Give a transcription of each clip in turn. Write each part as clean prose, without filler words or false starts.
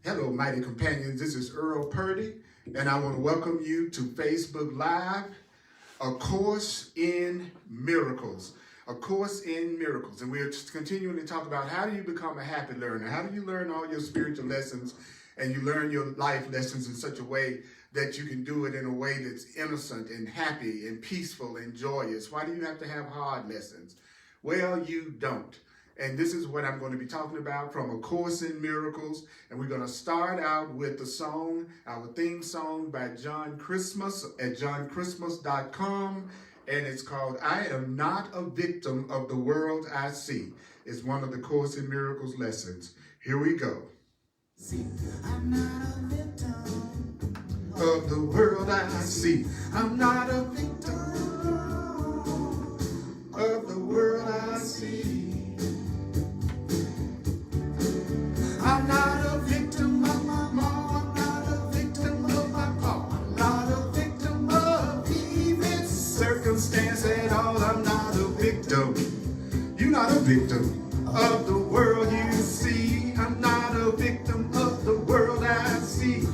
Hello, mighty companions. This is Earl Purdy, and I want to welcome you to Facebook Live, A Course in Miracles. A Course in Miracles. And we're just continuing to talk about how do you become a happy learner? How do you learn all your spiritual lessons and you learn your life lessons in such a way that you can do it in a way that's innocent and happy and peaceful and joyous? Why do you have to have hard lessons? Well, you don't. And this is what I'm going to be talking about from A Course in Miracles. And we're going to start out with the song, our theme song by John Christmas at johnChristmas.com. And it's called, I Am Not a Victim of the World I See. It's one of the Course in Miracles lessons. Here we go. See, I'm not a victim of the world I see. I'm not a victim of the world I see. I'm not a victim of my mom, I'm not a victim of my pa, I'm not a victim of even circumstance at all. I'm not a victim. You're not a victim of the world you see. I'm not a victim of the world I see.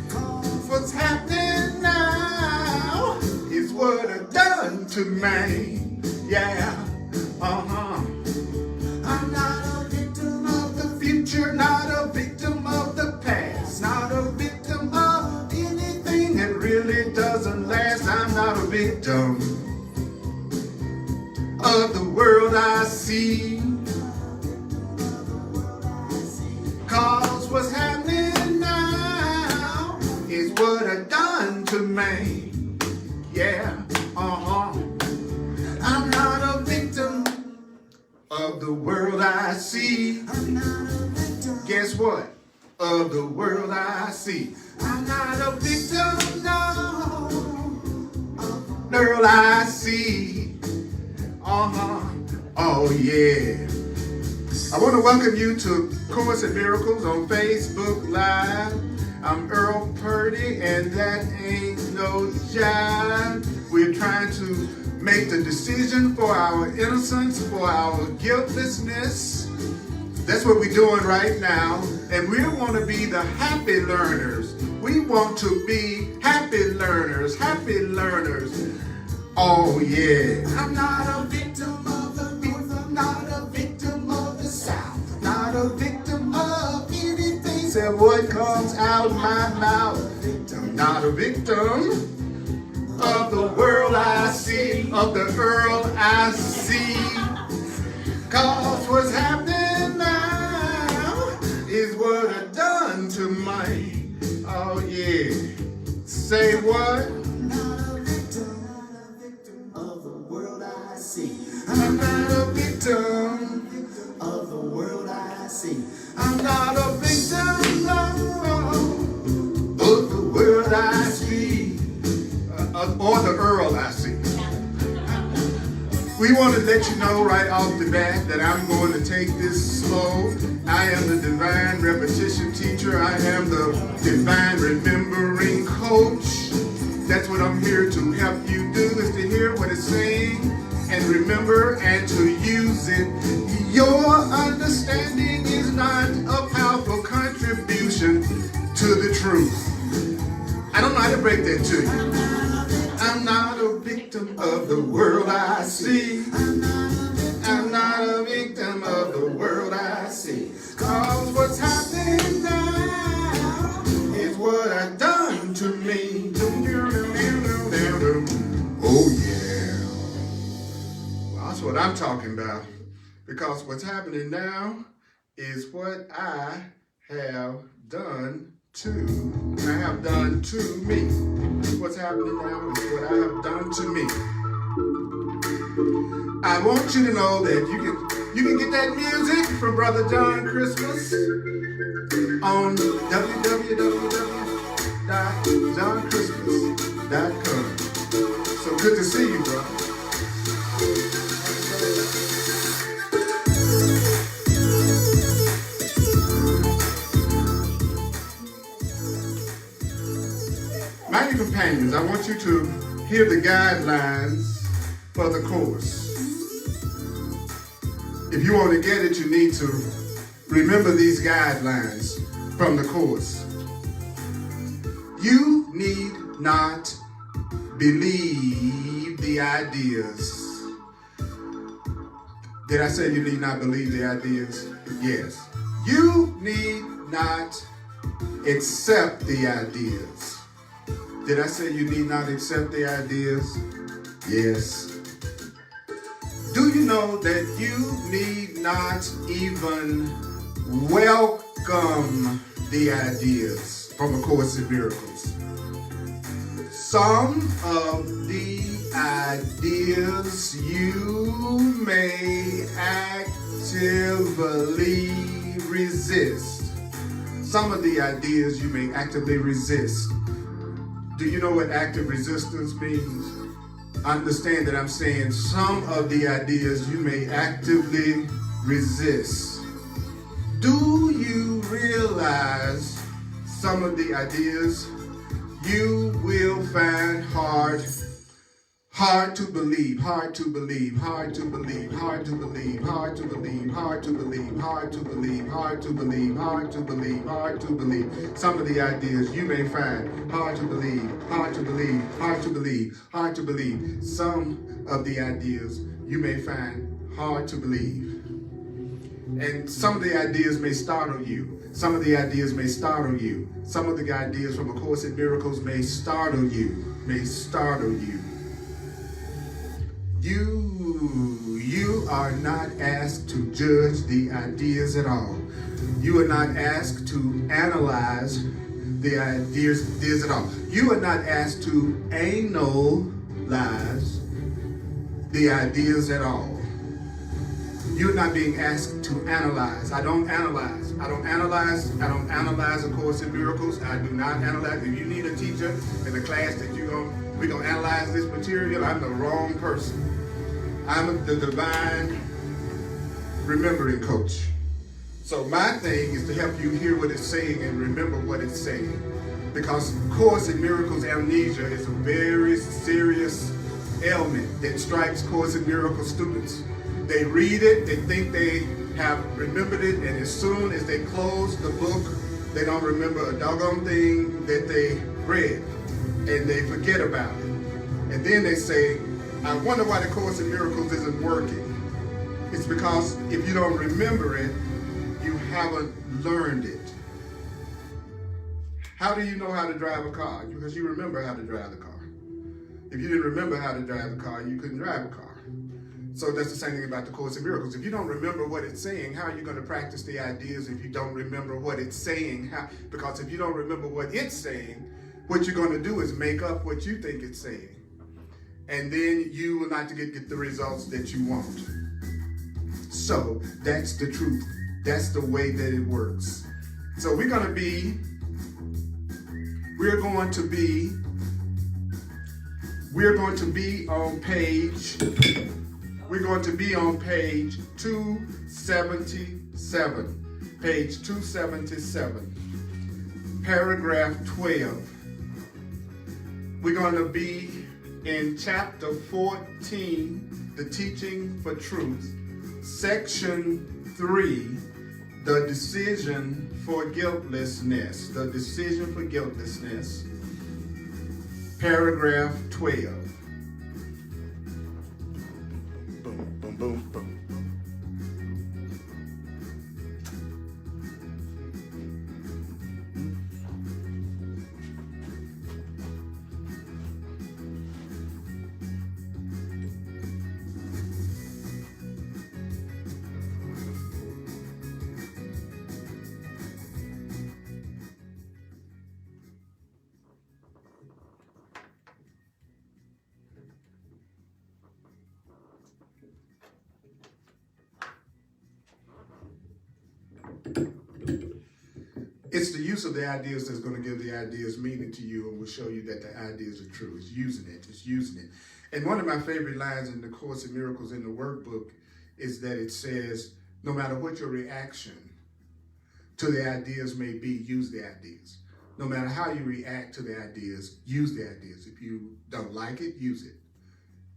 What's happening now is what I've done to me. Yeah, I'm not a victim of the future, not a victim of the past, not a victim of anything that really doesn't last. I'm not a victim of the world I see. Cause what's happening now is what I've done to me. Yeah, I'm not a victim of the world I see. I'm not a victim. Guess what? Of the world I see. I'm not a victim, no, of the world I see. Oh yeah. I want to welcome you to Course in Miracles on Facebook Live. I'm Earl Purdy, and that ain't no jive. We're trying to make the decision for our innocence, for our guiltlessness. That's what we're doing right now. And we want to be the happy learners. We want to be happy learners, happy learners. Oh yeah. I'm not a victim of the North, I'm not a victim of the South, not a victim of anything except what comes out my mouth. I'm not a victim of the world I see, of the world I see. Cause what's happening now is what I've done to me. Oh yeah. Say what? I'm not a victim of the world I see. I'm not a victim of the world I see. I'm not a victim of the world I see. Or the Earl I see. We want to let you know right off the bat that I'm going to take this slow. I am the divine repetition teacher. I am the divine remembering coach. That's what I'm here to help you do, is to hear what it's saying and remember and to use it. Your understanding is not a powerful contribution to the truth. I don't know how to break that to you. I'm not a victim of the world I see. I'm not a victim of the world I see. Cause what's happening now is what I've done to me. Oh yeah. Well, that's what I'm talking about. Because what's happening now is what I have done to me. What's happening now is what I have done to me. I want you to know that you can get that music from Brother John Christmas on www.johnChristmas.com. So good to see you, brother. Mighty companions, I want you to hear the guidelines for the course. If you want to get it, you need to remember these guidelines from the course. You need not believe the ideas. Did I say you need not believe the ideas? Yes. You need not accept the ideas. Did I say you need not accept the ideas? Yes. Do you know that you need not even welcome the ideas from A Course in Miracles? Some of the ideas you may actively resist. Some of the ideas you may actively resist. Do you know what active resistance means? Understand that I'm saying some of the ideas you may actively resist. Do you realize some of the ideas you will find hard to believe, hard to believe, hard to believe, hard to believe, hard to believe, hard to believe, hard to believe, hard to believe, hard to believe, hard to believe. Some of the ideas you may find hard to believe, hard to believe, hard to believe, hard to believe. Some of the ideas you may find hard to believe. And some of the ideas may startle you. Some of the ideas may startle you. Some of the ideas from A Course in Miracles may startle you, may startle you. You are not asked to judge the ideas at all. You are not asked to analyze the ideas at all. You are not asked to analyze the ideas at all. You're not being asked to analyze. I don't analyze. I don't analyze A Course in Miracles. I do not analyze. If you need a teacher in a class that we're going to analyze this material, I'm the wrong person. I'm the divine remembering coach. So my thing is to help you hear what it's saying and remember what it's saying. Because Course in Miracles amnesia is a very serious ailment that strikes Course in Miracles students. They read it, they think they have remembered it, and as soon as they close the book, they don't remember a doggone thing that they read, and they forget about it. And then they say, I wonder why the Course in Miracles isn't working. It's because if you don't remember it, you haven't learned it. How do you know how to drive a car? Because you remember how to drive the car. If you didn't remember how to drive the car, you couldn't drive a car. So that's the same thing about the Course in Miracles. If you don't remember what it's saying, how are you going to practice the ideas if you don't remember what it's saying? Because if you don't remember what it's saying, what you're going to do is make up what you think it's saying. And then you will not get the results that you want. So that's the truth. That's the way that it works. So we're going to be on page 277. Page 277. Paragraph 12. We're going to be in chapter 14, the Teaching for Truth, section 3, the decision for guiltlessness. The decision for guiltlessness. Paragraph 12. Boom, boom, boom, boom. It's the use of the ideas that's going to give the ideas meaning to you and will show you that the ideas are true. It's using it. And one of my favorite lines in the Course in Miracles in the workbook is that it says, no matter what your reaction to the ideas may be, use the ideas. No matter how you react to the ideas, use the ideas. If you don't like it, use it.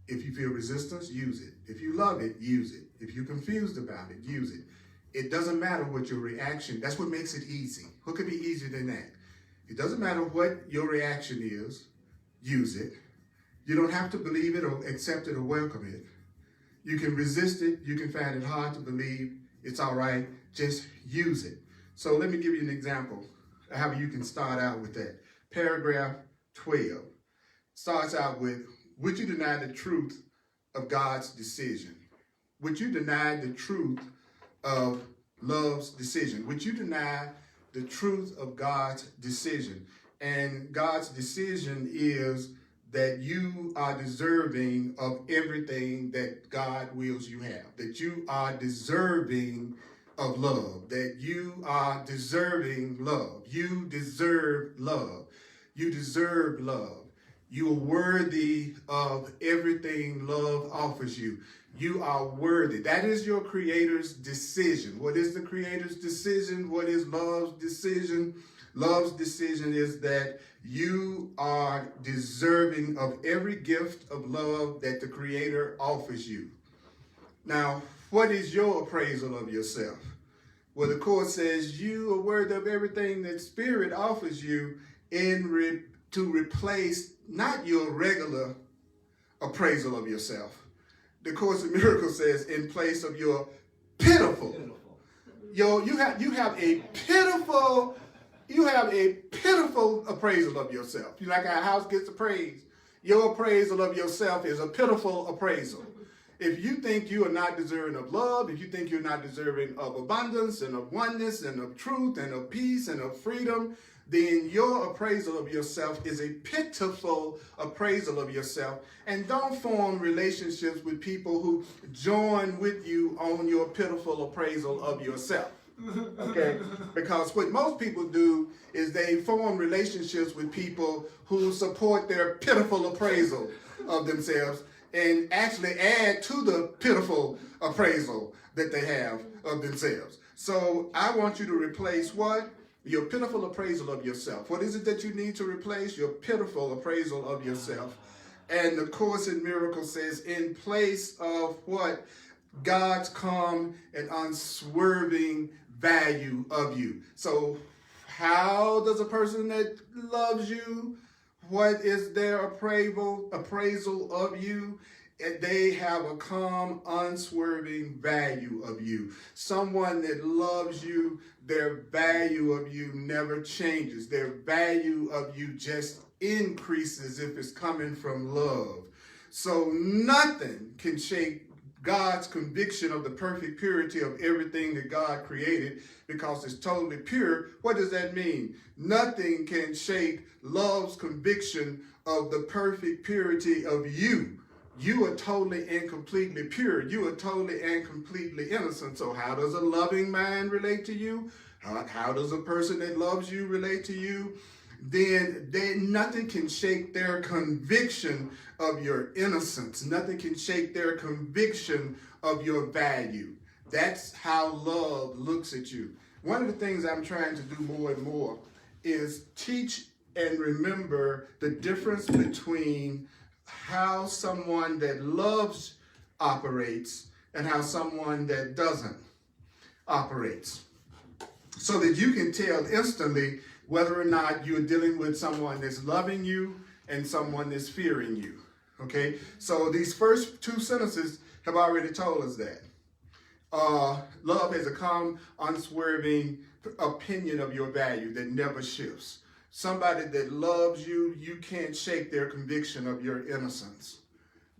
If you feel resistance, use it. If you love it, use it. If you're confused about it, use it. It doesn't matter what your reaction, that's what makes it easy. What could be easier than that? It doesn't matter what your reaction is, use it. You don't have to believe it or accept it or welcome it. You can resist it. You can find it hard to believe. It's all right. Just use it. So let me give you an example of how you can start out with that. Paragraph 12 starts out with, would you deny the truth of God's decision? Would you deny the truth of love's decision? Would you deny the truth of God's decision? And God's decision is that you are deserving of everything that God wills you have, that you are deserving of love, that you are deserving love. You deserve love. You deserve love. You are worthy of everything love offers you. You are worthy. That is your Creator's decision. What is the Creator's decision? What is love's decision? Love's decision is that you are deserving of every gift of love that the Creator offers you. Now, what is your appraisal of yourself? Well, the Course says you are worthy of everything that Spirit offers you to replace not your regular appraisal of yourself. The Course in Miracles says in place of your pitiful. You have a pitiful appraisal of yourself. You like our house gets appraised. Your appraisal of yourself is a pitiful appraisal. If you think you are not deserving of love, if you think you're not deserving of abundance and of oneness and of truth and of peace and of freedom, then your appraisal of yourself is a pitiful appraisal of yourself. And don't form relationships with people who join with you on your pitiful appraisal of yourself. Okay? Because what most people do is they form relationships with people who support their pitiful appraisal of themselves and actually add to the pitiful appraisal that they have of themselves. So I want you to replace what? Your pitiful appraisal of yourself. What is it that you need to replace? Your pitiful appraisal of yourself. And the Course in Miracles says, in place of what? God's calm and unswerving value of you. So how does a person that loves you, what is their appraisal of you? They have a calm, unswerving value of you. Someone that loves you, their value of you never changes. Their value of you just increases if it's coming from love. So nothing can shake God's conviction of the perfect purity of everything that God created because it's totally pure. What does that mean? Nothing can shake love's conviction of the perfect purity of you. You are totally and completely pure. You are totally and completely innocent. So how does a loving mind relate to you? How does a person that loves you relate to you? Then nothing can shake their conviction of your innocence. Nothing can shake their conviction of your value. That's how love looks at you. One of the things I'm trying to do more and more is teach and remember the difference between how someone that loves operates and how someone that doesn't operates. So that you can tell instantly whether or not you're dealing with someone that's loving you and someone that's fearing you. Okay? So these first two sentences have already told us that. Love has a calm, unswerving opinion of your value that never shifts. Somebody that loves you, you can't shake their conviction of your innocence.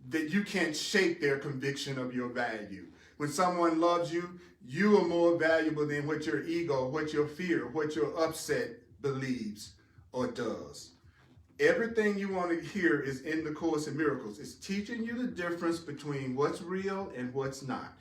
That you can't shake their conviction of your value. When someone loves you, you are more valuable than what your ego, what your fear, what your upset believes or does. Everything you want to hear is in the Course in Miracles. It's teaching you the difference between what's real and what's not.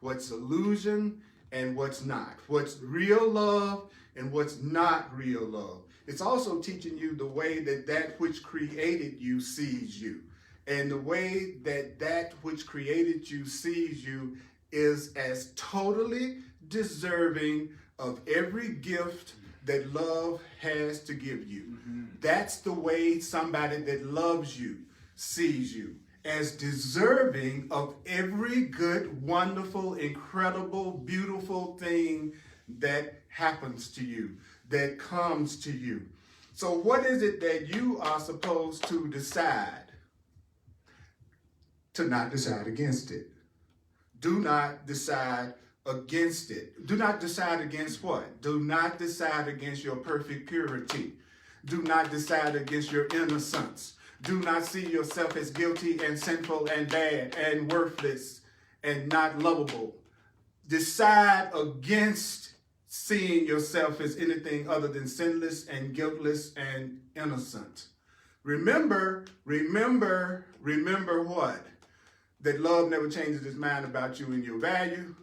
What's illusion and what's not. What's real love and what's not real love. It's also teaching you the way that which created you sees you. And the way that which created you sees you is as totally deserving of every gift that love has to give you. Mm-hmm. That's the way somebody that loves you sees you, as deserving of every good, wonderful, incredible, beautiful thing that happens to you, that comes to you. So what is it that you are supposed to decide? To not decide against it. Do not decide against it. Do not decide against what? Do not decide against your perfect purity. Do not decide against your innocence. Do not see yourself as guilty and sinful and bad and worthless and not lovable. Decide against seeing yourself as anything other than sinless and guiltless and innocent. Remember what? That love never changes its mind about you and your value.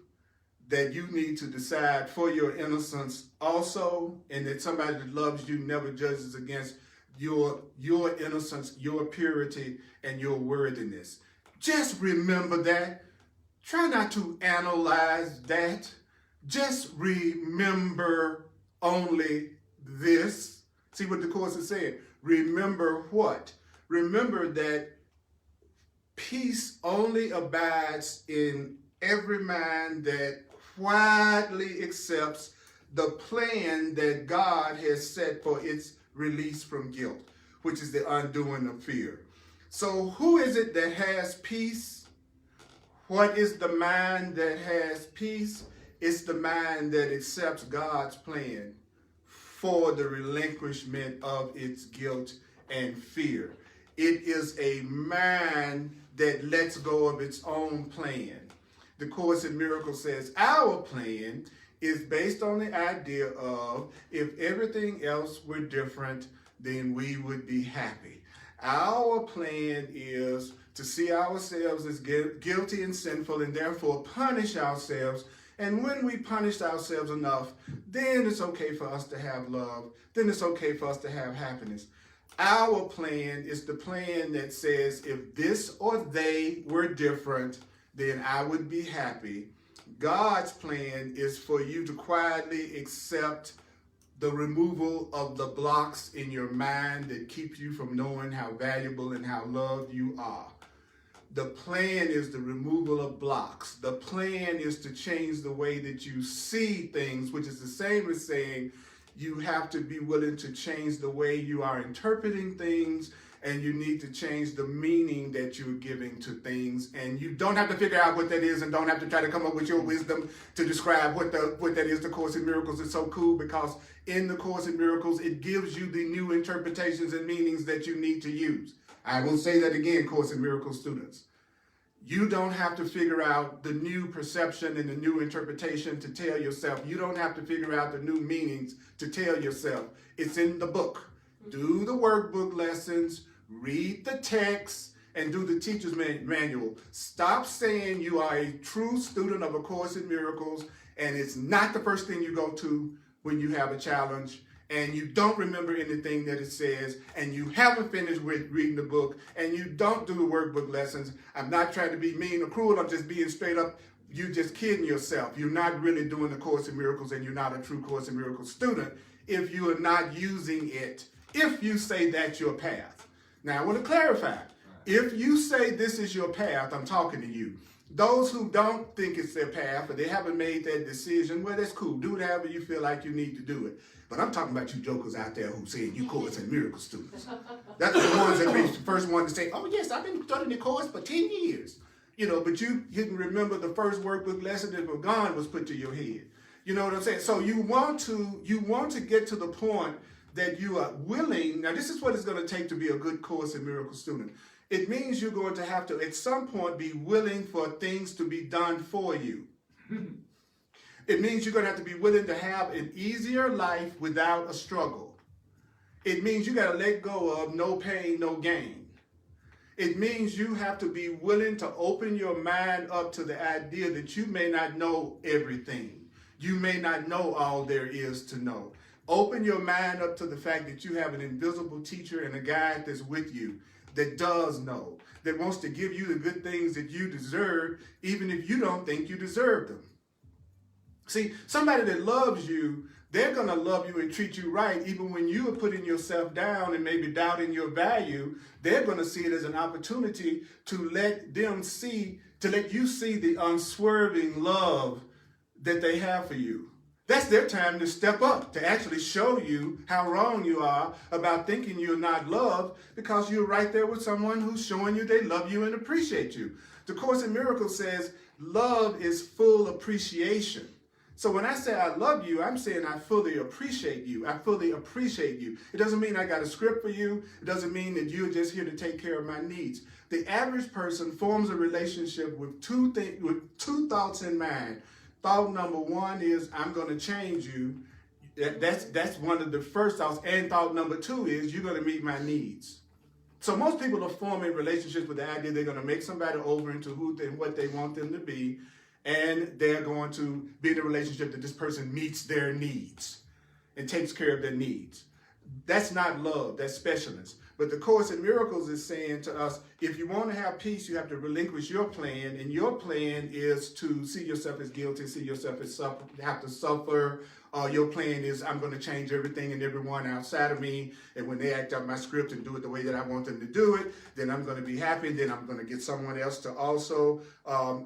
That you need to decide for your innocence also, and that somebody that loves you never judges against your innocence, your purity, and your worthiness. Just remember that. Try not to analyze that. Just remember only this. See what the Course is saying. Remember what? Remember that peace only abides in every mind that quietly accepts the plan that God has set for its release from guilt, which is the undoing of fear. So who is it that has peace? What is the mind that has peace? It's the mind that accepts God's plan for the relinquishment of its guilt and fear. It is a mind that lets go of its own plan. The Course in Miracles says our plan is based on the idea of if everything else were different, then we would be happy. Our plan is to see ourselves as guilty and sinful and therefore punish ourselves. And when we punish ourselves enough, then it's okay for us to have love. Then it's okay for us to have happiness. Our plan is the plan that says if this or they were different, then I would be happy. God's plan is for you to quietly accept the removal of the blocks in your mind that keep you from knowing how valuable and how loved you are. The plan is the removal of blocks. The plan is to change the way that you see things, which is the same as saying you have to be willing to change the way you are interpreting things, and you need to change the meaning that you're giving to things. And you don't have to figure out what that is and don't have to try to come up with your wisdom to describe what that is. The Course in Miracles is so cool because in the Course in Miracles, it gives you the new interpretations and meanings that you need to use. I will say that again, Course in Miracles students. You don't have to figure out the new perception and the new interpretation to tell yourself. You don't have to figure out the new meanings to tell yourself. It's in the book. Do the workbook lessons, read the text, and do the teacher's manual. Stop saying you are a true student of A Course in Miracles, and it's not the first thing you go to when you have a challenge, and you don't remember anything that it says, and you haven't finished reading the book, and you don't do the workbook lessons. I'm not trying to be mean or cruel. I'm just being straight up. You're just kidding yourself. You're not really doing the Course in Miracles, and you're not a true Course in Miracles student if you are not using it, if you say that's your path. Now, I want to clarify. If you say this is your path, I'm talking to you. Those who don't think it's their path or they haven't made that decision, well, that's cool. Do whatever you feel like you need to do it. But I'm talking about you jokers out there who saying you Course in Miracles students. That's the ones that be the first one to say, oh, yes, I've been studying the Course for 10 years. You know, but you didn't remember the first workbook lesson that God was put to your head. You know what I'm saying? So you want to get to the point that you are willing. Now, this is what it's going to take to be a good Course in Miracles student. It means you're going to have to, at some point, be willing for things to be done for you. It means you're going to have to be willing to have an easier life without a struggle. It means you got to let go of no pain, no gain. It means you have to be willing to open your mind up to the idea that you may not know everything. You may not know all there is to know. Open your mind up to the fact that you have an invisible teacher and a guide that's with you, that does know, that wants to give you the good things that you deserve, even if you don't think you deserve them. See, somebody that loves you, they're going to love you and treat you right, even when you are putting yourself down and maybe doubting your value. They're going to see it as an opportunity to let you see the unswerving love that they have for you. That's their time to step up, to actually show you how wrong you are about thinking you're not loved, because you're right there with someone who's showing you they love you and appreciate you. The Course in Miracles says love is full appreciation. So when I say I love you, I'm saying I fully appreciate you. I fully appreciate you. It doesn't mean I got a script for you. It doesn't mean that you're just here to take care of my needs. The average person forms a relationship with two thoughts in mind. Thought number one is, I'm going to change you. That's one of the first thoughts. And thought number two is, you're going to meet my needs. So most people are forming relationships with the idea they're going to make somebody over into who and what they want them to be. And they're going to be in a relationship that this person meets their needs and takes care of their needs. That's not love, that's specialness. But the Course in Miracles is saying to us, if you want to have peace, you have to relinquish your plan. And your plan is to see yourself as guilty, see yourself as have to suffer. Your plan is, I'm going to change everything and everyone outside of me. And when they act out my script and do it the way that I want them to do it, then I'm going to be happy. And then I'm going to get someone else to also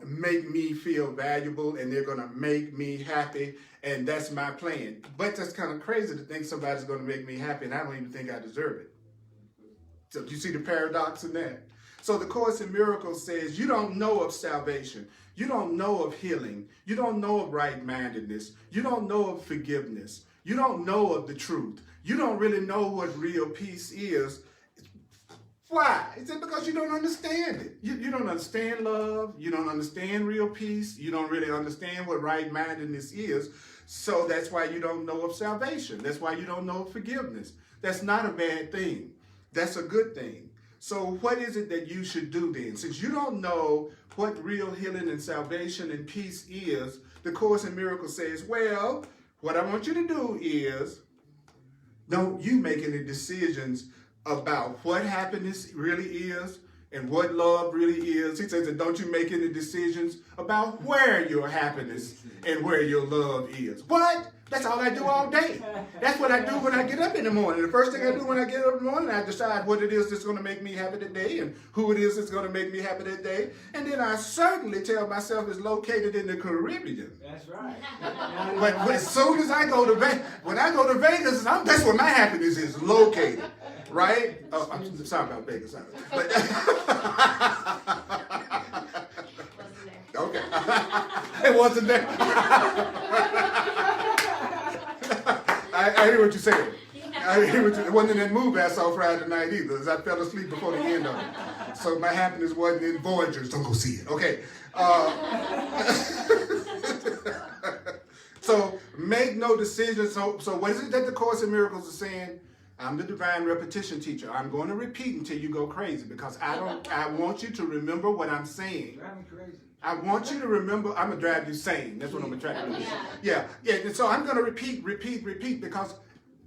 make me feel valuable. And they're going to make me happy. And that's my plan. But that's kind of crazy to think somebody's going to make me happy and I don't even think I deserve it. So do you see the paradox in that? So the Course in Miracles says you don't know of salvation. You don't know of healing. You don't know of right-mindedness. You don't know of forgiveness. You don't know of the truth. You don't really know what real peace is. Why? It's because you don't understand it. You don't understand love. You don't understand real peace. You don't really understand what right-mindedness is. So that's why you don't know of salvation. That's why you don't know of forgiveness. That's not a bad thing. That's a good thing. So what is it that you should do then? Since you don't know what real healing and salvation and peace is, the Course in Miracles says, well, what I want you to do is, don't you make any decisions about what happiness really is and what love really is. He says that don't you make any decisions about where your happiness and where your love is. What? That's all I do all day. That's what I do when I get up in the morning. The first thing I do when I get up in the morning, I decide what it is that's going to make me happy today and who it is that's going to make me happy today. And then I certainly tell myself it's located in the Caribbean. That's right. But as soon as I go to Vegas, when I go to Vegas, that's where my happiness is located. Right? Oh, I'm sorry about Vegas. But okay. It wasn't there. I hear what you're saying. It wasn't in that movie I saw Friday night either, as I fell asleep before the end of it. So my happiness wasn't in Voyagers. Don't go see it. Okay. So make no decisions. So what is it that the Course in Miracles is saying? I'm the divine repetition teacher. I'm going to repeat until you go crazy because I want you to remember what I'm saying. Drive me crazy. I want you to remember, I'm going to drive you sane. That's what I'm going to try to do. Yeah. And so I'm going to repeat because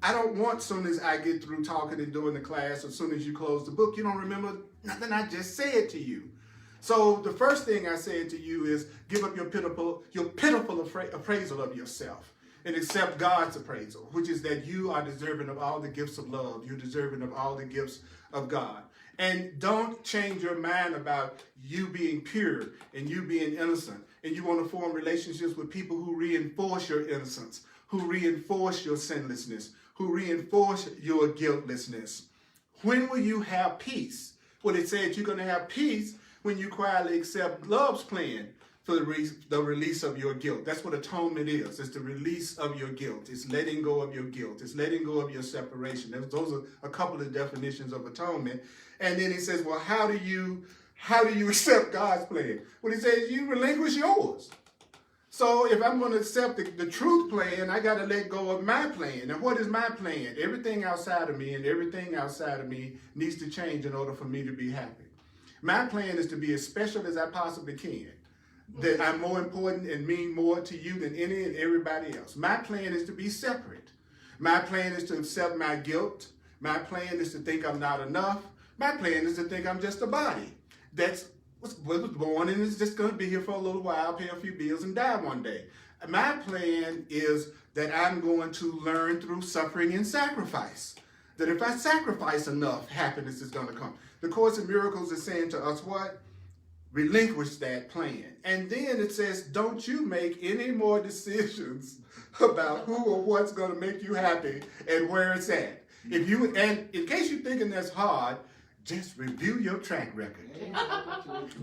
I don't want, as soon as I get through talking and doing the class, as soon as you close the book, you don't remember nothing I just said to you. So the first thing I said to you is give up your pitiful appraisal of yourself and accept God's appraisal, which is that you are deserving of all the gifts of love. You're deserving of all the gifts of God. And don't change your mind about you being pure and you being innocent. And you want to form relationships with people who reinforce your innocence, who reinforce your sinlessness, who reinforce your guiltlessness. When will you have peace? Well, it said you're going to have peace when you quietly accept love's plan for the release of your guilt. That's what atonement is. It's the release of your guilt. It's letting go of your guilt. It's letting go of your separation. Those are a couple of definitions of atonement. And then he says, well, how do you accept God's plan? Well, he says you relinquish yours. So if I'm going to accept the truth plan, I got to let go of my plan. And what is my plan? Everything outside of me and everything outside of me needs to change in order for me to be happy. My plan is to be as special as I possibly can. That I'm more important and mean more to you than any and everybody else. My plan is to be separate. My plan is to accept my guilt. My plan is to think I'm not enough. My plan is to think I'm just a body. That's was born and is just going to be here for a little while, pay a few bills, and die one day. My plan is that I'm going to learn through suffering and sacrifice. That if I sacrifice enough, happiness is going to come. The Course in Miracles is saying to us what? relinquish that plan. And then it says, don't you make any more decisions about who or what's going to make you happy and where it's at. And in case you're thinking that's hard, just review your track record.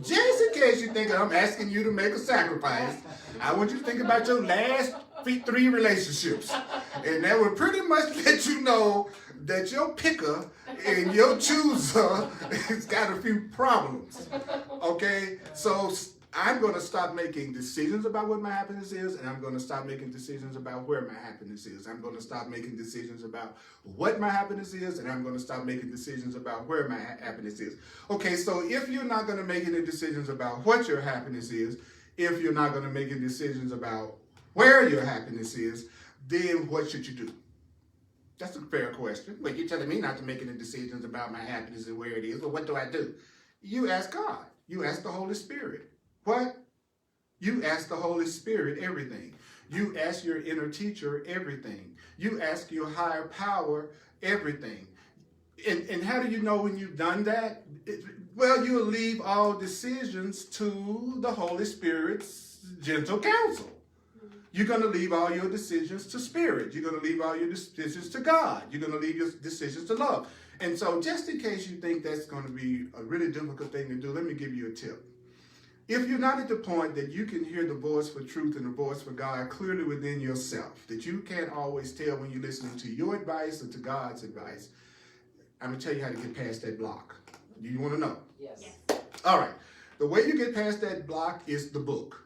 Just in case you're thinking I'm asking you to make a sacrifice, I want you to think about your last 3 relationships. And that will pretty much let you know that your picker and your chooser has got a few problems. Okay? So I'm going to stop making decisions about what my happiness is, and I'm going to stop making decisions about where my happiness is. I'm going to stop making decisions about what my happiness is, and I'm going to stop making decisions about where my happiness is. Okay, so if you're not going to make any decisions about what your happiness is, if you're not going to make any decisions about where your happiness is, then what should you do? That's a fair question. But you're telling me not to make any decisions about my happiness and where it is. Well, what do I do? You ask God. You ask the Holy Spirit. What? You ask the Holy Spirit everything. You ask your inner teacher everything. You ask your higher power everything. And how do you know when you've done that? Well, you'll leave all decisions to the Holy Spirit's gentle counsel. You're going to leave all your decisions to Spirit. You're going to leave all your decisions to God. You're going to leave your decisions to love. And so just in case you think that's going to be a really difficult thing to do, let me give you a tip. If you're not at the point that you can hear the voice for truth and the voice for God clearly within yourself, that you can't always tell when you're listening to your advice or to God's advice, I'm going to tell you how to get past that block. Do you want to know? Yes. All right. The way you get past that block is the book.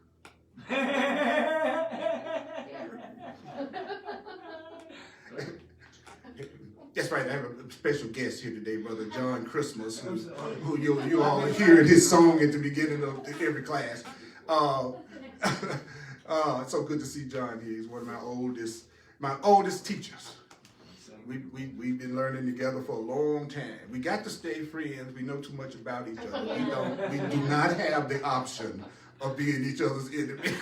That's right. I have a special guest here today, Brother John Christmas, who you all hear his song at the beginning of every class. It's so good to see John here. He's one of my oldest teachers. We've been learning together for a long time. We got to stay friends. We know too much about each other. We do not have the option of being each other's enemy.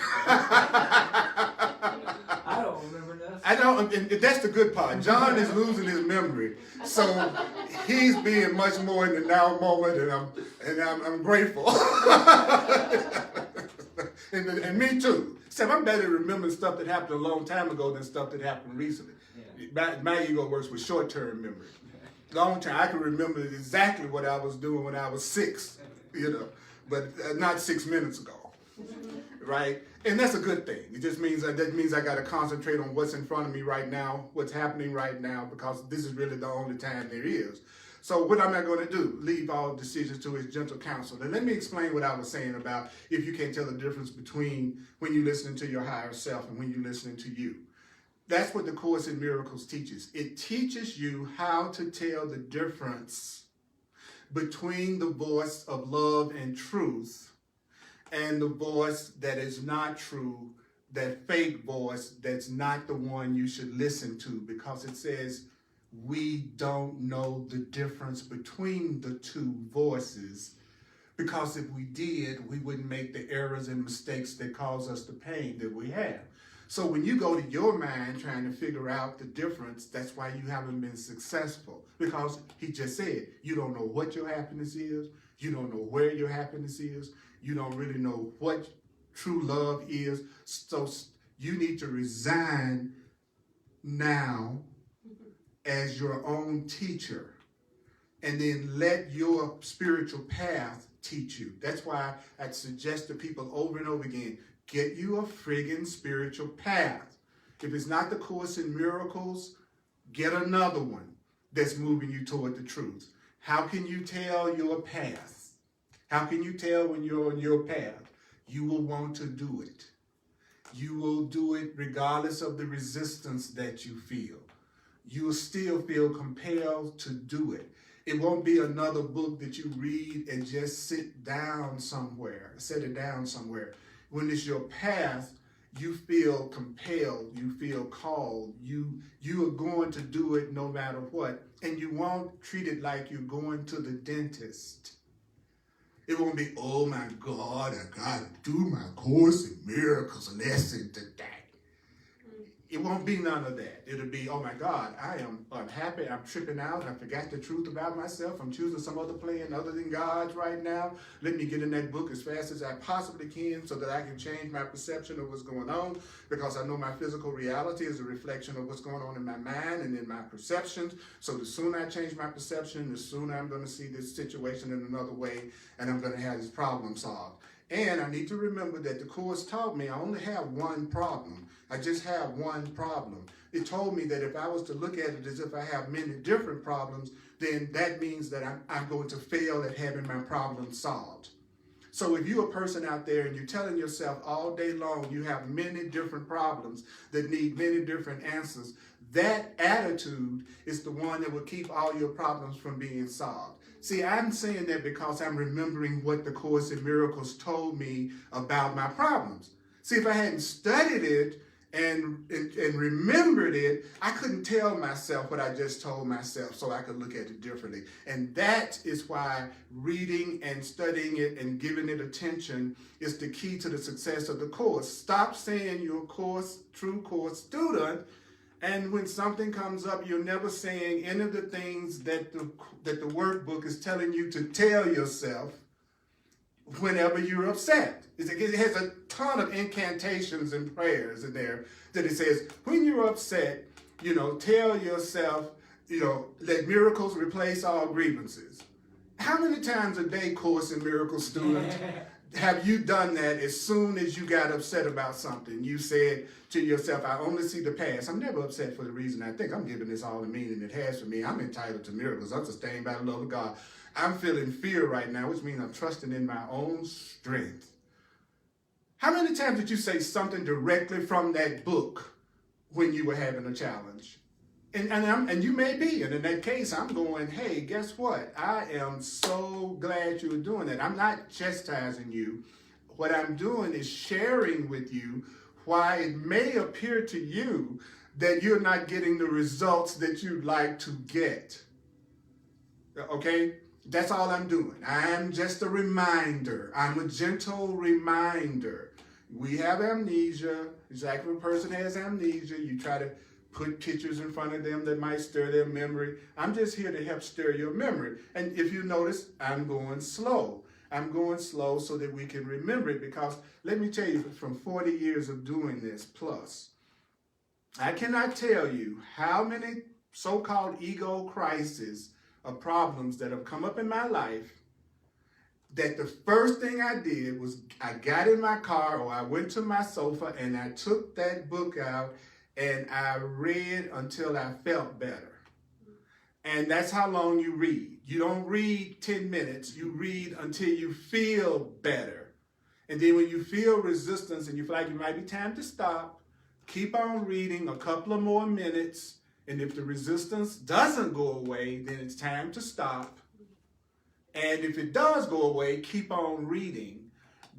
I don't remember nothing. I know, and that's the good part. John is losing his memory, so he's being much more in the now moment, and I'm grateful. and me too. Except I'm better at remembering stuff that happened a long time ago than stuff that happened recently. Yeah. My ego works with short-term memory. Long term, I can remember exactly what I was doing when I was 6, but not 6 minutes ago. Right? And that's a good thing. It just means I got to concentrate on what's in front of me right now, what's happening right now, because this is really the only time there is. So what am I going to do? Leave all decisions to his gentle counsel. And let me explain what I was saying about if you can't tell the difference between when you're listening to your higher self and when you're listening to you. That's what the Course in Miracles teaches. It teaches you how to tell the difference between the voice of love and truth and the voice that is not true, that fake voice that's not the one you should listen to, because it says we don't know the difference between the two voices, because if we did, we wouldn't make the errors and mistakes that cause us the pain that we have. So when you go to your mind trying to figure out the difference, that's why you haven't been successful, because he just said you don't know what your happiness is, you don't know where your happiness is, you don't really know what true love is. So you need to resign now as your own teacher and then let your spiritual path teach you. That's why I suggest to people over and over again, get you a friggin' spiritual path. If it's not the Course in Miracles, get another one that's moving you toward the truth. How can you tell your path? How can you tell when you're on your path? You will want to do it. You will do it regardless of the resistance that you feel. You will still feel compelled to do it. It won't be another book that you read and just set it down somewhere. When it's your path, you feel compelled, you feel called, you are going to do it no matter what. And you won't treat it like you're going to the dentist. It won't be, oh my God, I got to do my Course in Miracles lesson today. it won't be none of that. It'll be, oh my God, I am unhappy, I'm tripping out, I forgot the truth about myself, I'm choosing some other plan other than God's right now. Let me get in that book as fast as I possibly can so that I can change my perception of what's going on, because I know my physical reality is a reflection of what's going on in my mind and in my perceptions. So the sooner I change my perception, the sooner I'm going to see this situation in another way, and I'm going to have this problem solved. And I need to remember that the Course taught me I only have one problem. I just have one problem. It told me that if I was to look at it as if I have many different problems, then that means that I'm going to fail at having my problem solved. So if you're a person out there and you're telling yourself all day long you have many different problems that need many different answers, that attitude is the one that will keep all your problems from being solved. See, I'm saying that because I'm remembering what the Course in Miracles told me about my problems. See, if I hadn't studied it and remembered it, I couldn't tell myself what I just told myself, so I could look at it differently. And that is why reading and studying it and giving it attention is the key to the success of the Course. Stop saying you're a true Course student, and when something comes up, you're never saying any of the things that the workbook is telling you to tell yourself whenever you're upset. It has a ton of incantations and prayers in there that it says, when you're upset, tell yourself, let miracles replace all grievances. How many times a day, Course in Miracles student, have you done that as soon as you got upset about something? You said to yourself, I only see the past. I'm never upset for the reason I think. I'm giving this all the meaning it has for me. I'm entitled to miracles. I'm sustained by the love of God. I'm feeling fear right now, which means I'm trusting in my own strength. How many times did you say something directly from that book when you were having a challenge? And you may be, and in that case, I'm going, hey, guess what? I am so glad you were doing that. I'm not chastising you. What I'm doing is sharing with you why it may appear to you that you're not getting the results that you'd like to get. Okay? That's all I'm doing. I'm just a reminder. I'm a gentle reminder. We have amnesia. Exactly when a person has amnesia, you try to put pictures in front of them that might stir their memory. I'm just here to help stir your memory. And if you notice, I'm going slow. I'm going slow so that we can remember it, because let me tell you, from 40 years of doing this plus, I cannot tell you how many so-called ego crises or problems that have come up in my life that the first thing I did was I got in my car or I went to my sofa and I took that book out and I read until I felt better. And that's how long you read. You don't read 10 minutes. You read until you feel better. And then when you feel resistance and you feel like it might be time to stop, keep on reading a couple of more minutes. And if the resistance doesn't go away, then it's time to stop. And if it does go away, keep on reading,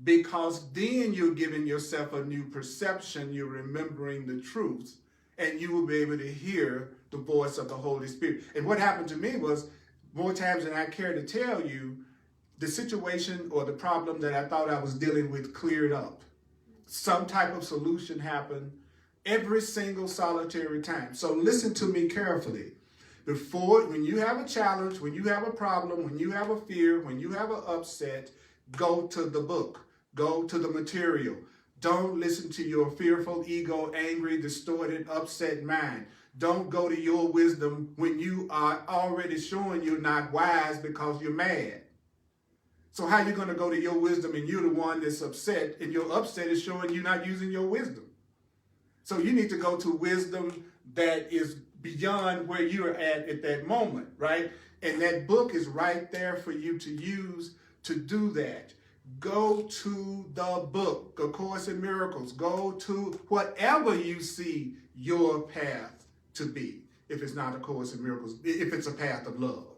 because then you're giving yourself a new perception. You're remembering the truth, and you will be able to hear the voice of the Holy Spirit. And what happened to me was, more times than I care to tell you, the situation or the problem that I thought I was dealing with cleared up. Some type of solution happened every single solitary time. So listen to me carefully. When you have a challenge, when you have a problem, when you have a fear, when you have an upset, go to the book. Go to the material. Don't listen to your fearful, ego, angry, distorted, upset mind. Don't go to your wisdom when you are already showing you're not wise because you're mad. So how are you going to go to your wisdom and you're the one that's upset, and your upset is showing you're not using your wisdom? So you need to go to wisdom that is beyond where you're at that moment, right? And that book is right there for you to use to do that. Go to the book, A Course in Miracles. Go to whatever you see your path to be, if it's not A Course in Miracles, if it's a path of love.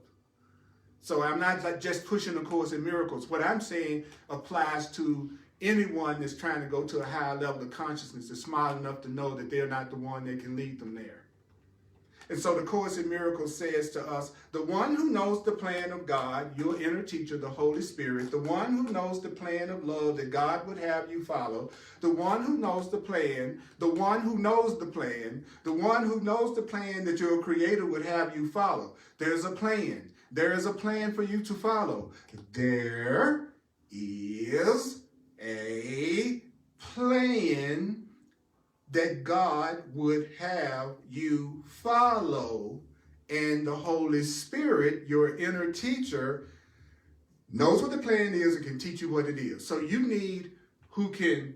So I'm not like just pushing A Course in Miracles. What I'm saying applies to anyone that's trying to go to a higher level of consciousness, is smart enough to know that they're not the one that can lead them there. And so the Course in Miracles says to us, the one who knows the plan of God, your inner teacher, the Holy Spirit, the one who knows the plan of love that God would have you follow, the one who knows the plan, the one who knows the plan, the one who knows the plan that your Creator would have you follow. There's a plan. There is a plan for you to follow. There is a plan that God would have you follow, and the Holy Spirit, your inner teacher, knows what the plan is and can teach you what it is. So you need who can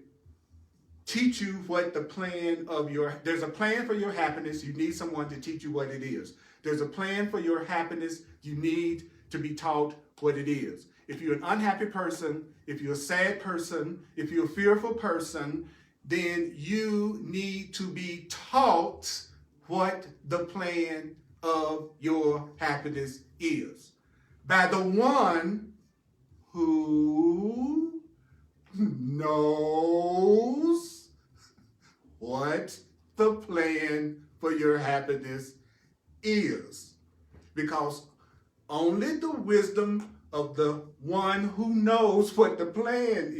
teach you what the plan of there's a plan for your happiness. You need someone to teach you what it is. There's a plan for your happiness. You need to be taught what it is. If you're an unhappy person, if you're a sad person, if you're a fearful person, then you need to be taught what the plan of your happiness is by the one who knows what the plan for your happiness is. Because only the wisdom of the one who knows what the plan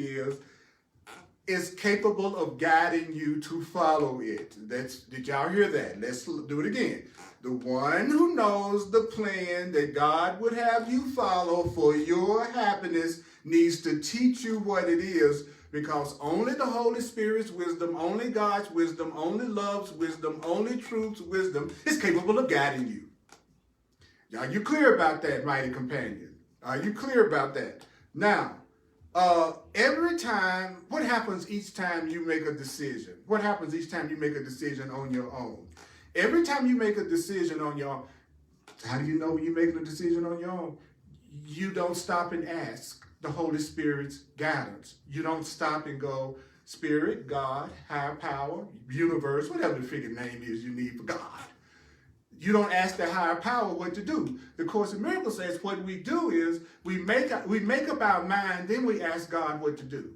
is capable of guiding you to follow it. Did y'all hear that? Let's do it again. The one who knows the plan that God would have you follow for your happiness needs to teach you what it is, because only the Holy Spirit's wisdom, only God's wisdom, only love's wisdom, only truth's wisdom is capable of guiding you. Are you clear about that, mighty companion? Are you clear about that? Now, every time, what happens each time you make a decision? What happens each time you make a decision on your own? Every time you make a decision on your own, how do you know when you're making a decision on your own? You don't stop and ask the Holy Spirit's guidance. You don't stop and go, Spirit, God, higher power, universe, whatever the freaking name is you need for God. You don't ask the higher power what to do. The Course in Miracles says what we do is we make up our mind, then we ask God what to do.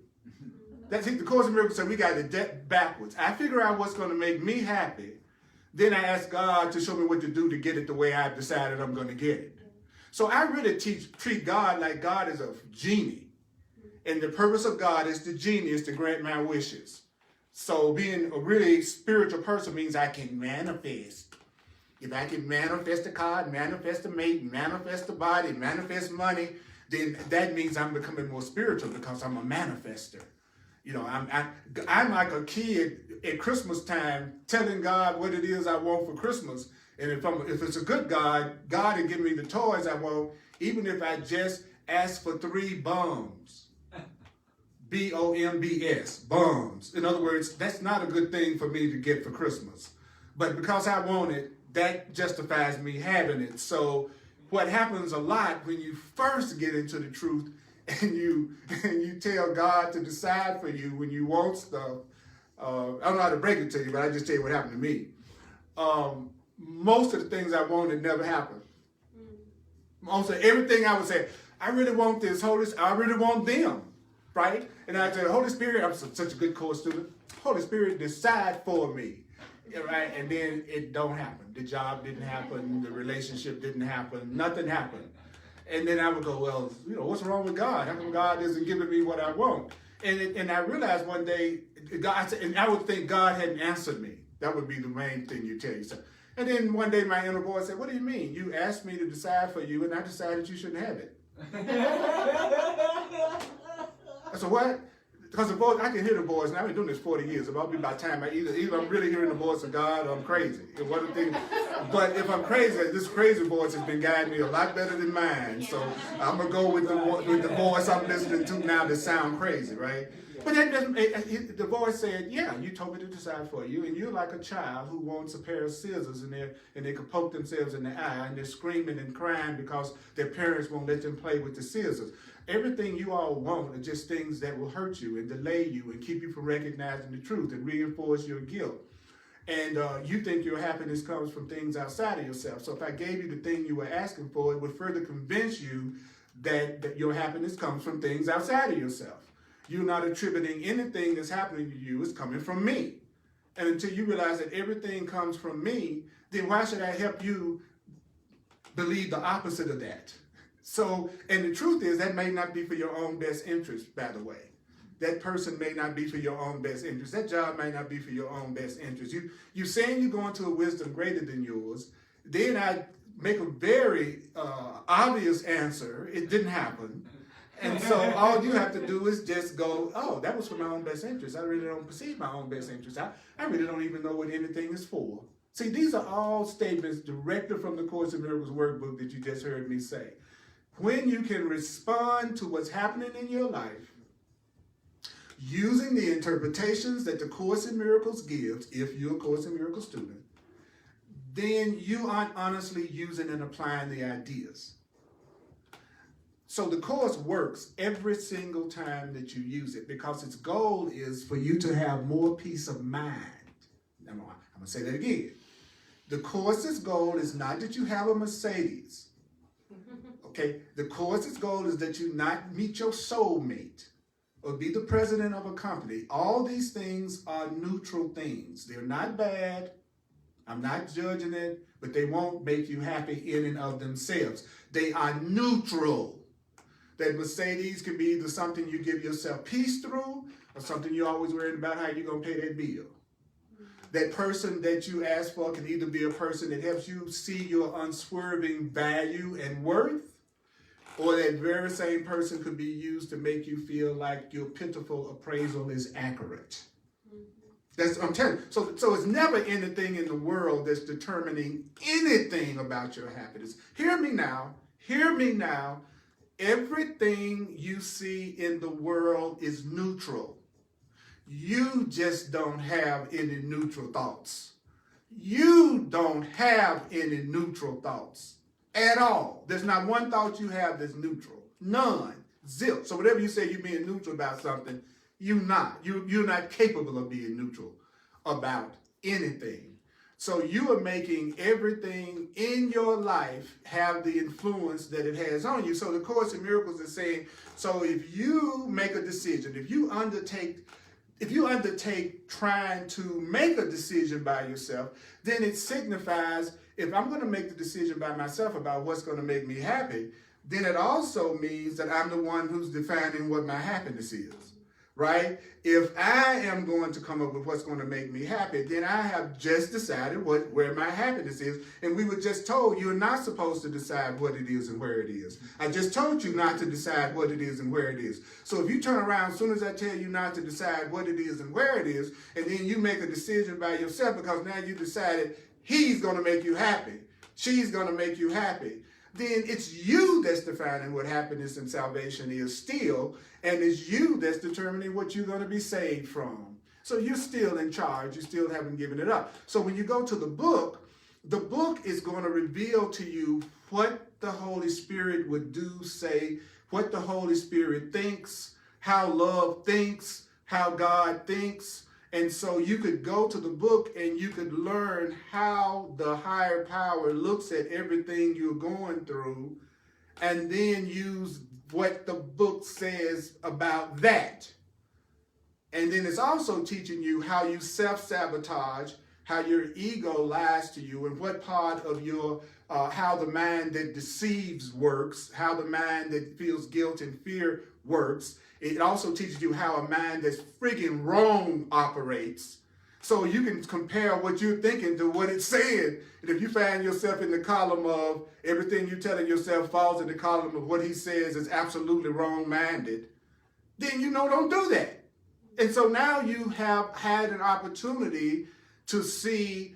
That's it. The Course in Miracles says we got it backwards. I figure out what's going to make me happy, then I ask God to show me what to do to get it the way I've decided I'm going to get it. So I really treat God like God is a genie. And the purpose of God is the genie is to grant my wishes. So being a really spiritual person means I can manifest. If I can manifest a car, manifest a mate, manifest a body, manifest money, then that means I'm becoming more spiritual because I'm a manifester. You know, I'm like a kid at Christmas time telling God what it is I want for Christmas. And if it's a good God will give me the toys I want, even if I just ask for 3 bombs. B-O-M-B-S, bombs. In other words, that's not a good thing for me to get for Christmas. But because I want it, that justifies me having it. So what happens a lot when you first get into the truth and you tell God to decide for you when you want stuff, I don't know how to break it to you, but I just tell you what happened to me. Most of the things I wanted never happened. Most of everything I would say, I really want this, I really want them, right? And I say, Holy Spirit, I'm such a good course student. Holy Spirit, decide for me. Right, and then it don't happen. The job didn't happen. The relationship didn't happen. Nothing happened. And then I would go, well, you know, what's wrong with God? How come God isn't giving me what I want? And I realized one day, and I would think God hadn't answered me. That would be the main thing you tell yourself. And then one day my inner voice said, what do you mean? You asked me to decide for you, and I decided you shouldn't have it. I said, what? Because the voice, I can hear the voice, and I've been doing this 40 years. So it'll be by the time either I'm really hearing the voice of God or I'm crazy. But if I'm crazy, this crazy voice has been guiding me a lot better than mine. So I'm going to go with the voice I'm listening to now that sound crazy, right? But that doesn't, the voice said, yeah, you told me to decide for you, and you're like a child who wants a pair of scissors, and they can poke themselves in the eye, and they're screaming and crying because their parents won't let them play with the scissors. Everything you all want are just things that will hurt you and delay you and keep you from recognizing the truth and reinforce your guilt. And you think your happiness comes from things outside of yourself. So if I gave you the thing you were asking for, it would further convince you that your happiness comes from things outside of yourself. You're not attributing anything that's happening to you is coming from me. And until you realize that everything comes from me, then why should I help you believe the opposite of that? So, and the truth is that may not be for your own best interest, by the way. That person may not be for your own best interest. That job may not be for your own best interest. You're saying you're going to a wisdom greater than yours. Then I make a very obvious answer. It didn't happen. And so all you have to do is just go, oh, that was for my own best interest. I really don't perceive my own best interest. I really don't even know what anything is for. See, these are all statements directly from the Course in Miracles workbook that you just heard me say. When you can respond to what's happening in your life using the interpretations that the Course in Miracles gives, if you're a Course in Miracles student, then you aren't honestly using and applying the ideas. So the Course works every single time that you use it because its goal is for you to have more peace of mind. I'm going to say that again. The Course's goal is not that you have a Mercedes. Okay? The Course's goal is that you not meet your soulmate or be the president of a company. All these things are neutral things. They're not bad. I'm not judging it, but they won't make you happy in and of themselves. They are neutral. That Mercedes can be either something you give yourself peace through or something you're always worried about how you're going to pay that bill. That person that you ask for can either be a person that helps you see your unswerving value and worth, or that very same person could be used to make you feel like your pitiful appraisal is accurate. That's what I'm telling you. So it's never anything in the world that's determining anything about your happiness. Hear me now. Hear me now. Everything you see in the world is neutral. You just don't have any neutral thoughts. You don't have any neutral thoughts at all. There's not one thought you have that's neutral. None. Zip. So whatever you say you're being neutral about something, you're not. You're not capable of being neutral about anything. So you are making everything in your life have the influence that it has on you. So the Course in Miracles is saying, so if you make a decision, if you undertake trying to make a decision by yourself, then it signifies if I'm going to make the decision by myself about what's going to make me happy, then it also means that I'm the one who's defining what my happiness is. Right? If I am going to come up with what's going to make me happy, then I have just decided where my happiness is. And we were just told you're not supposed to decide what it is and where it is. I just told you not to decide what it is and where it is. So if you turn around as soon as I tell you not to decide what it is and where it is, and then you make a decision by yourself because now you decided he's going to make you happy, she's going to make you happy, then it's you that's defining what happiness and salvation is still, and it's you that's determining what you're going to be saved from. So you're still in charge. You still haven't given it up. So when you go to the book is going to reveal to you what the Holy Spirit would do, say, what the Holy Spirit thinks, how love thinks, how God thinks. And so you could go to the book and you could learn how the higher power looks at everything you're going through and then use what the book says about that. And then it's also teaching you how you self-sabotage, how your ego lies to you, and what part of your, how the mind that deceives works, how the mind that feels guilt and fear works. It also teaches you how a mind that's friggin' wrong operates. So you can compare what you're thinking to what it's saying. And if you find yourself in the column of everything you're telling yourself falls in the column of what he says is absolutely wrong-minded, then don't do that. And so now you have had an opportunity to see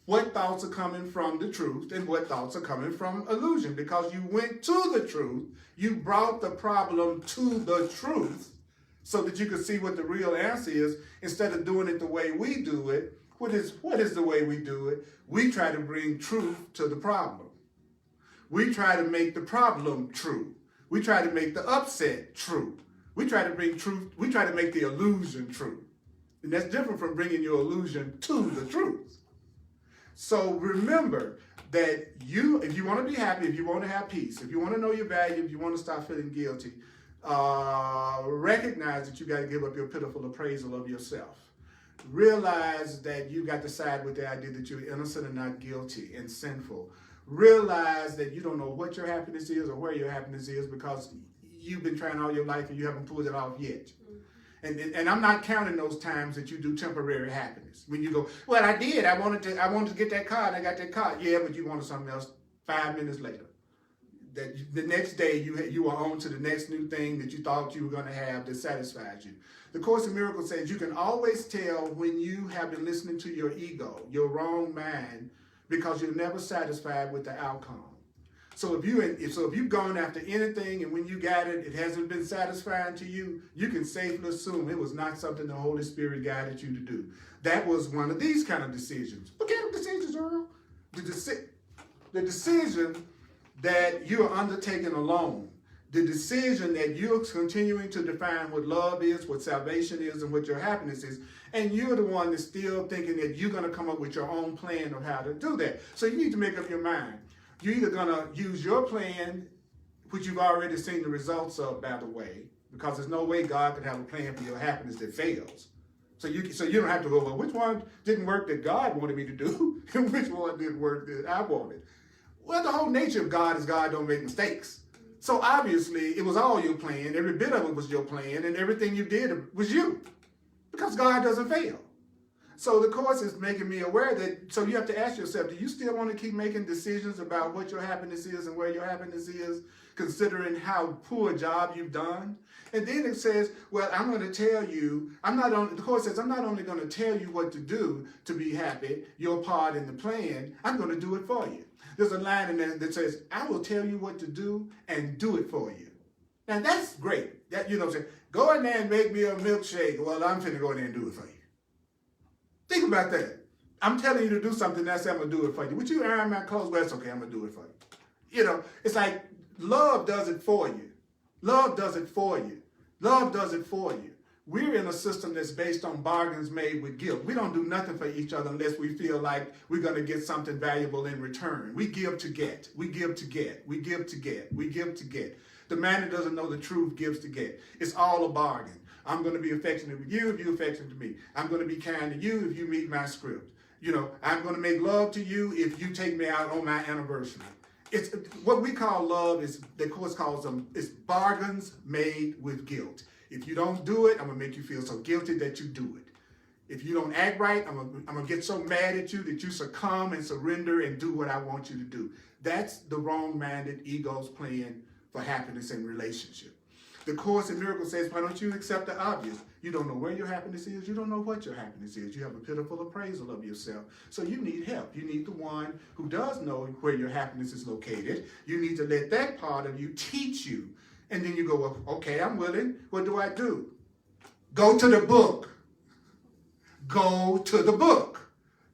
what thoughts are coming from the truth and what thoughts are coming from illusion, because you went to the truth, you brought the problem to the truth so that you could see what the real answer is instead of doing it the way we do it. What is the way we do it? We try to bring truth to the problem. We try to make the problem true. We try to make the upset true. We try to bring truth. We try to make the illusion true. And that's different from bringing your illusion to the truth. So remember that if you want to be happy, if you want to have peace, if you want to know your value, if you want to stop feeling guilty, recognize that you got to give up your pitiful appraisal of yourself. Realize that you got to side with the idea that you're innocent and not guilty and sinful. Realize that you don't know what your happiness is or where your happiness is because you've been trying all your life and you haven't pulled it off yet. And I'm not counting those times that you do temporary happiness. When you go, well, I did. I wanted to get that car and I got that car. Yeah, but you wanted something else 5 minutes later. That the next day you were on to the next new thing that you thought you were going to have that satisfies you. The Course in Miracles says you can always tell when you have been listening to your ego, your wrong mind, because you're never satisfied with the outcome. So if you've gone after anything and when you got it, it hasn't been satisfying to you, you can safely assume it was not something the Holy Spirit guided you to do. That was one of these kind of decisions. What kind of decisions, Earl? The decision that you are undertaking alone. The decision that you're continuing to define what love is, what salvation is, and what your happiness is. And you're the one that's still thinking that you're going to come up with your own plan of how to do that. So you need to make up your mind. You're either going to use your plan, which you've already seen the results of, by the way, because there's no way God could have a plan for your happiness that fails. So you don't have to go, well, which one didn't work that God wanted me to do, and which one didn't work that I wanted? Well, the whole nature of God is God don't make mistakes. So obviously, it was all your plan. Every bit of it was your plan, and everything you did was you, because God doesn't fail. So the Course is making me aware that, so you have to ask yourself, do you still want to keep making decisions about what your happiness is and where your happiness is, considering how poor a job you've done? And then it says, well, I'm going to tell you, the Course says, I'm not only going to tell you what to do to be happy, your part in the plan, I'm going to do it for you. There's a line in there that says, I will tell you what to do and do it for you. Now that's great. That, what I'm saying, go in there and make me a milkshake. Well, I'm finna go in there and do it for you. Think about that. I'm telling you to do something, that's I'm going to do it for you. Would you iron my clothes? Well, it's okay, I'm going to do it for you. It's like love does it for you. Love does it for you. Love does it for you. We're in a system that's based on bargains made with guilt. We don't do nothing for each other unless we feel like we're going to get something valuable in return. We give to get. We give to get. We give to get. We give to get. The man that doesn't know the truth gives to get. It's all a bargain. I'm going to be affectionate with you if you're affectionate to me. I'm going to be kind to you if you meet my script. I'm going to make love to you if you take me out on my anniversary. It's what we call love is, the Course calls them, is bargains made with guilt. If you don't do it, I'm going to make you feel so guilty that you do it. If you don't act right, I'm going to get so mad at you that you succumb and surrender and do what I want you to do. That's the wrong-minded ego's plan for happiness in relationship. The Course in Miracles says, why don't you accept the obvious? You don't know where your happiness is. You don't know what your happiness is. You have a pitiful appraisal of yourself. So you need help. You need the one who does know where your happiness is located. You need to let that part of you teach you. And then you go, well, okay, I'm willing. What do I do? Go to the book. Go to the book.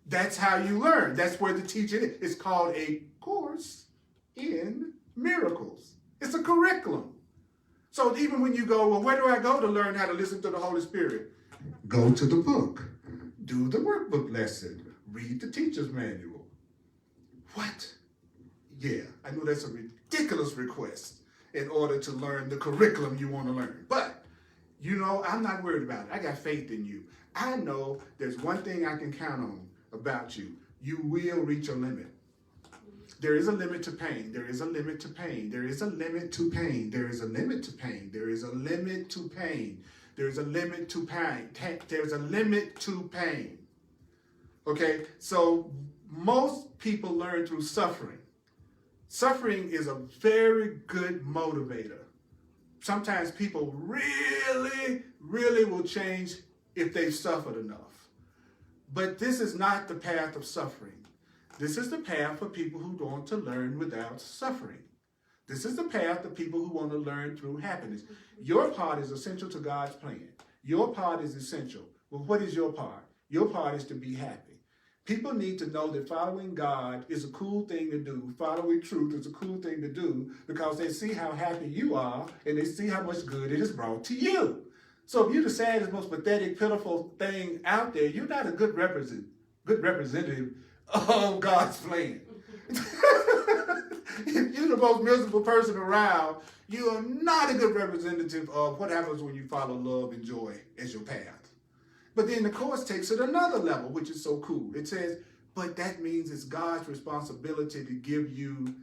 That's how you learn. That's where the teaching is. It's called a Course in Miracles. It's a curriculum. So even when you go, well, where do I go to learn how to listen to the Holy Spirit? Go to the book. Do the workbook lesson. Read the teacher's manual. What? Yeah, I know that's a ridiculous request in order to learn the curriculum you want to learn. But, I'm not worried about it. I got faith in you. I know there's one thing I can count on about you. You will reach a limit. There is a limit to pain. There is a limit to pain. There is a limit to pain. There is a limit to pain. There is a limit to pain. There is a limit to pain. There's a limit to pain. Okay? So most people learn through suffering. Suffering is a very good motivator. Sometimes people really, really will change if they've suffered enough. But this is not the path of suffering. This is the path for people who want to learn without suffering. This is the path of people who want to learn through happiness. Your part is essential to God's plan. Your part is essential. Well, what is your part? Your part is to be happy. People need to know that following God is a cool thing to do. Following truth is a cool thing to do because they see how happy you are and they see how much good it has brought to you. So if you're the saddest, most pathetic, pitiful thing out there, you're not a good representative of God's plan. If you're the most miserable person around, you are not a good representative of what happens when you follow love and joy as your path. But then the Course takes it another level, which is so cool. It says, but that means it's God's responsibility to give you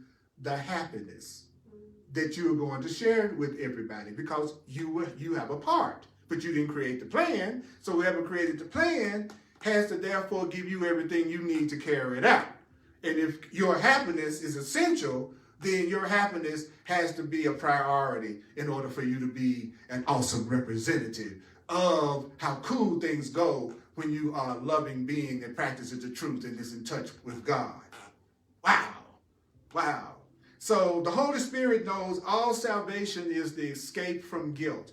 the happiness that you're going to share with everybody, because you have a part, but you didn't create the plan. So whoever created the plan has to therefore give you everything you need to carry it out. And if your happiness is essential, then your happiness has to be a priority in order for you to be an awesome representative of how cool things go when you are a loving being that practices the truth and is in touch with God. Wow. Wow. So the Holy Spirit knows all salvation is the escape from guilt.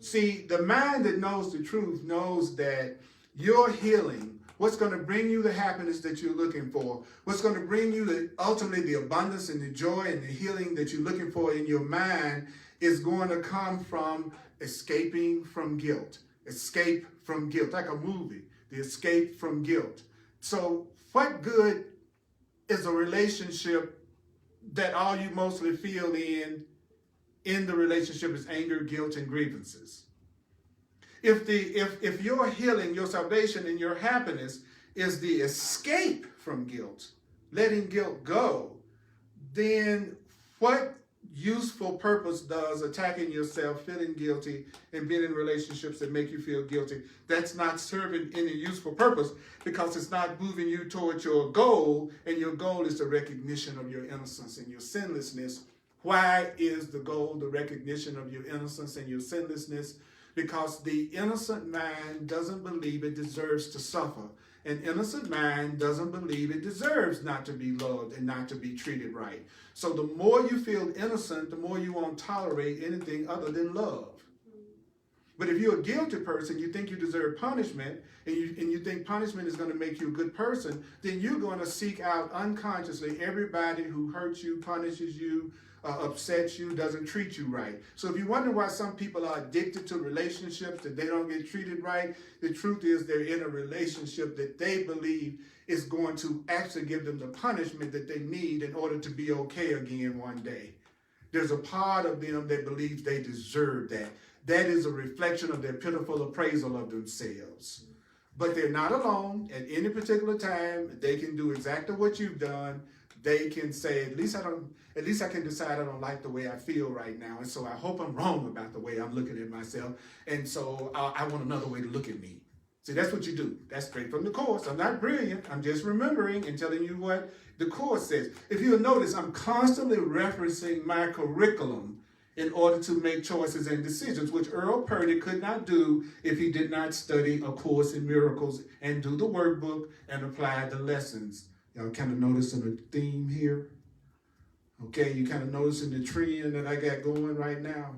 See, the mind that knows the truth knows that your healing, what's going to bring you the happiness that you're looking for, what's going to bring you ultimately the abundance and the joy and the healing that you're looking for in your mind, is going to come from escaping from guilt. Escape from guilt, like a movie, the escape from guilt. So what good is a relationship that all you mostly feel in the relationship is anger, guilt, and grievances? If your healing, your salvation, and your happiness is the escape from guilt, letting guilt go, then what useful purpose does attacking yourself, feeling guilty, and being in relationships that make you feel guilty? That's not serving any useful purpose, because it's not moving you towards your goal, and your goal is the recognition of your innocence and your sinlessness. Why is the goal the recognition of your innocence and your sinlessness? Because the innocent mind doesn't believe it deserves to suffer. An innocent mind doesn't believe it deserves not to be loved and not to be treated right. So the more you feel innocent, the more you won't tolerate anything other than love. But if you're a guilty person, you think you deserve punishment, and you think punishment is going to make you a good person, then you're going to seek out unconsciously everybody who hurts you, punishes you, upsets you, doesn't treat you right. So if you wonder why some people are addicted to relationships, that they don't get treated right, the truth is they're in a relationship that they believe is going to actually give them the punishment that they need in order to be okay again one day. There's a part of them that believes they deserve that. That is a reflection of their pitiful appraisal of themselves. But they're not alone. At any particular time, they can do exactly what you've done. They can say, at least I can decide I don't like the way I feel right now. And so I hope I'm wrong about the way I'm looking at myself. And so I want another way to look at me. See, that's what you do. That's straight from the Course. I'm not brilliant. I'm just remembering and telling you what the Course says. If you'll notice, I'm constantly referencing my curriculum in order to make choices and decisions, which Earl Purdy could not do if he did not study A Course in Miracles and do the workbook and apply the lessons. Y'all kind of noticing the theme here? Okay, you kind of noticing the trend that I got going right now?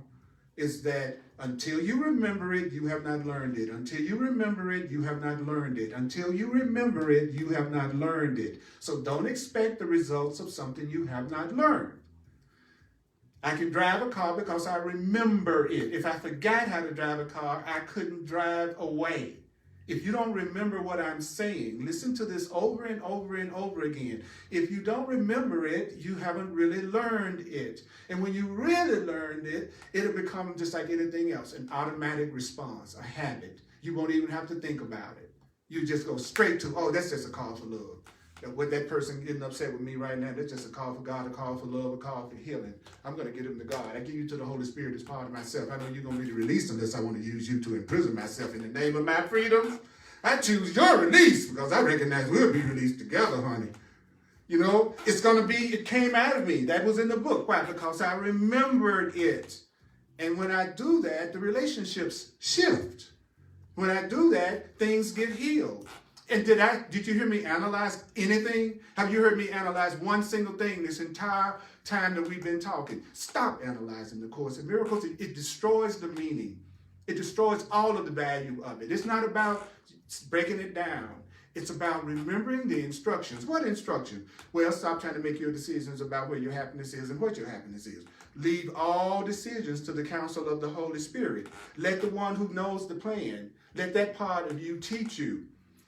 Is that until you remember it, you have not learned it. Until you remember it, you have not learned it. Until you remember it, you have not learned it. So don't expect the results of something you have not learned. I can drive a car because I remember it. If I forgot how to drive a car, I couldn't drive away. If you don't remember what I'm saying, listen to this over and over and over again. If you don't remember it, you haven't really learned it. And when you really learned it, it'll become just like anything else, an automatic response, a habit. You won't even have to think about it. You just go straight to, oh, that's just a call for love. With that person getting upset with me right now, that's just a call for God, a call for love, a call for healing. I'm going to get him to God. I give you to the Holy Spirit as part of myself. I know you're going to be released unless I want to use you to imprison myself in the name of my freedom. I choose your release because I recognize we'll be released together, honey. You know, it's going to be, it came out of me. That was in the book. Why? Because I remembered it. And when I do that, the relationships shift. When I do that, things get healed. And did you hear me analyze anything? Have you heard me analyze one single thing this entire time that we've been talking? Stop analyzing the Course in Miracles. It destroys the meaning. It destroys all of the value of it. It's not about breaking it down. It's about remembering the instructions. What instruction? Well, stop trying to make your decisions about where your happiness is and what your happiness is. Leave all decisions to the counsel of the Holy Spirit. Let the one who knows the plan, let that part of you teach you.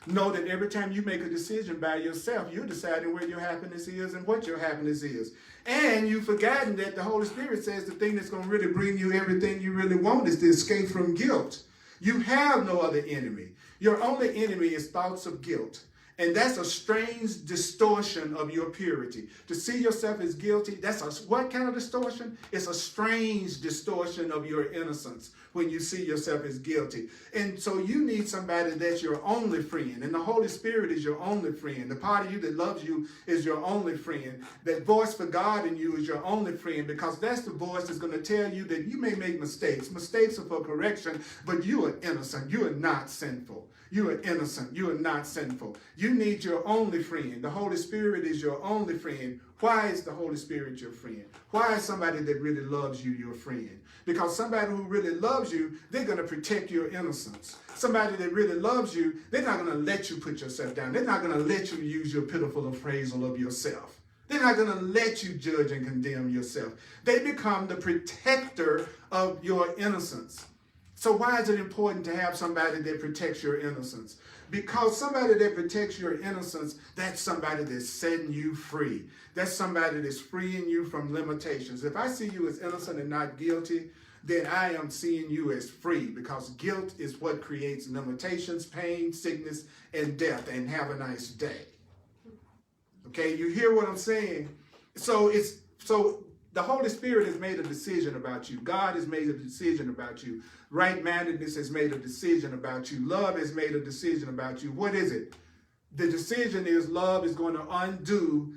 Know that every time you make a decision by yourself, you're deciding where your happiness is and what your happiness is. And you've forgotten that the Holy Spirit says the thing that's going to really bring you everything you really want is to escape from guilt. You have no other enemy. Your only enemy is thoughts of guilt. And that's a strange distortion of your purity. To see yourself as guilty, what kind of distortion? It's a strange distortion of your innocence when you see yourself as guilty. And so you need somebody that's your only friend. And the Holy Spirit is your only friend. The part of you that loves you is your only friend. That voice for God in you is your only friend, because that's the voice that's going to tell you that you may make mistakes. Mistakes are for correction, but you are innocent. You are not sinful. You are innocent. You are not sinful. You need your only friend. The Holy Spirit is your only friend. Why is the Holy Spirit your friend? Why is somebody that really loves you your friend? Because somebody who really loves you, they're going to protect your innocence. Somebody that really loves you, they're not going to let you put yourself down. They're not going to let you use your pitiful appraisal of yourself. They're not going to let you judge and condemn yourself. They become the protector of your innocence. So why is it important to have somebody that protects your innocence? Because somebody that protects your innocence, that's somebody that's setting you free. That's somebody that's freeing you from limitations. If I see you as innocent and not guilty, then I am seeing you as free, because guilt is what creates limitations, pain, sickness, and death. And have a nice day. Okay, you hear what I'm saying? So the Holy Spirit has made a decision about you. God has made a decision about you. Right-mindedness has made a decision about you. Love has made a decision about you. What is it? The decision is love is going to undo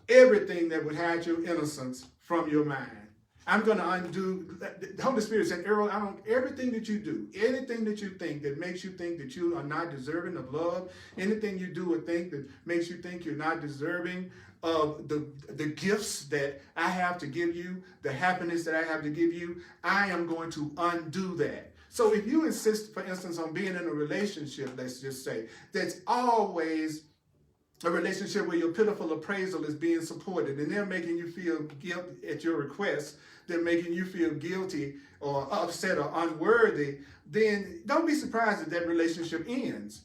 everything that would hide your innocence from your mind. I'm going to undo. The Holy Spirit said, Earl, everything that you do, anything that you think that makes you think that you are not deserving of love, anything you do or think that makes you think you're not deserving of the gifts that I have to give you, the happiness that I have to give you, I am going to undo that. So if you insist, for instance, on being in a relationship, let's just say, that's always a relationship where your pitiful appraisal is being supported, and they're making you feel guilt at your request, they're making you feel guilty or upset or unworthy, then don't be surprised if that relationship ends.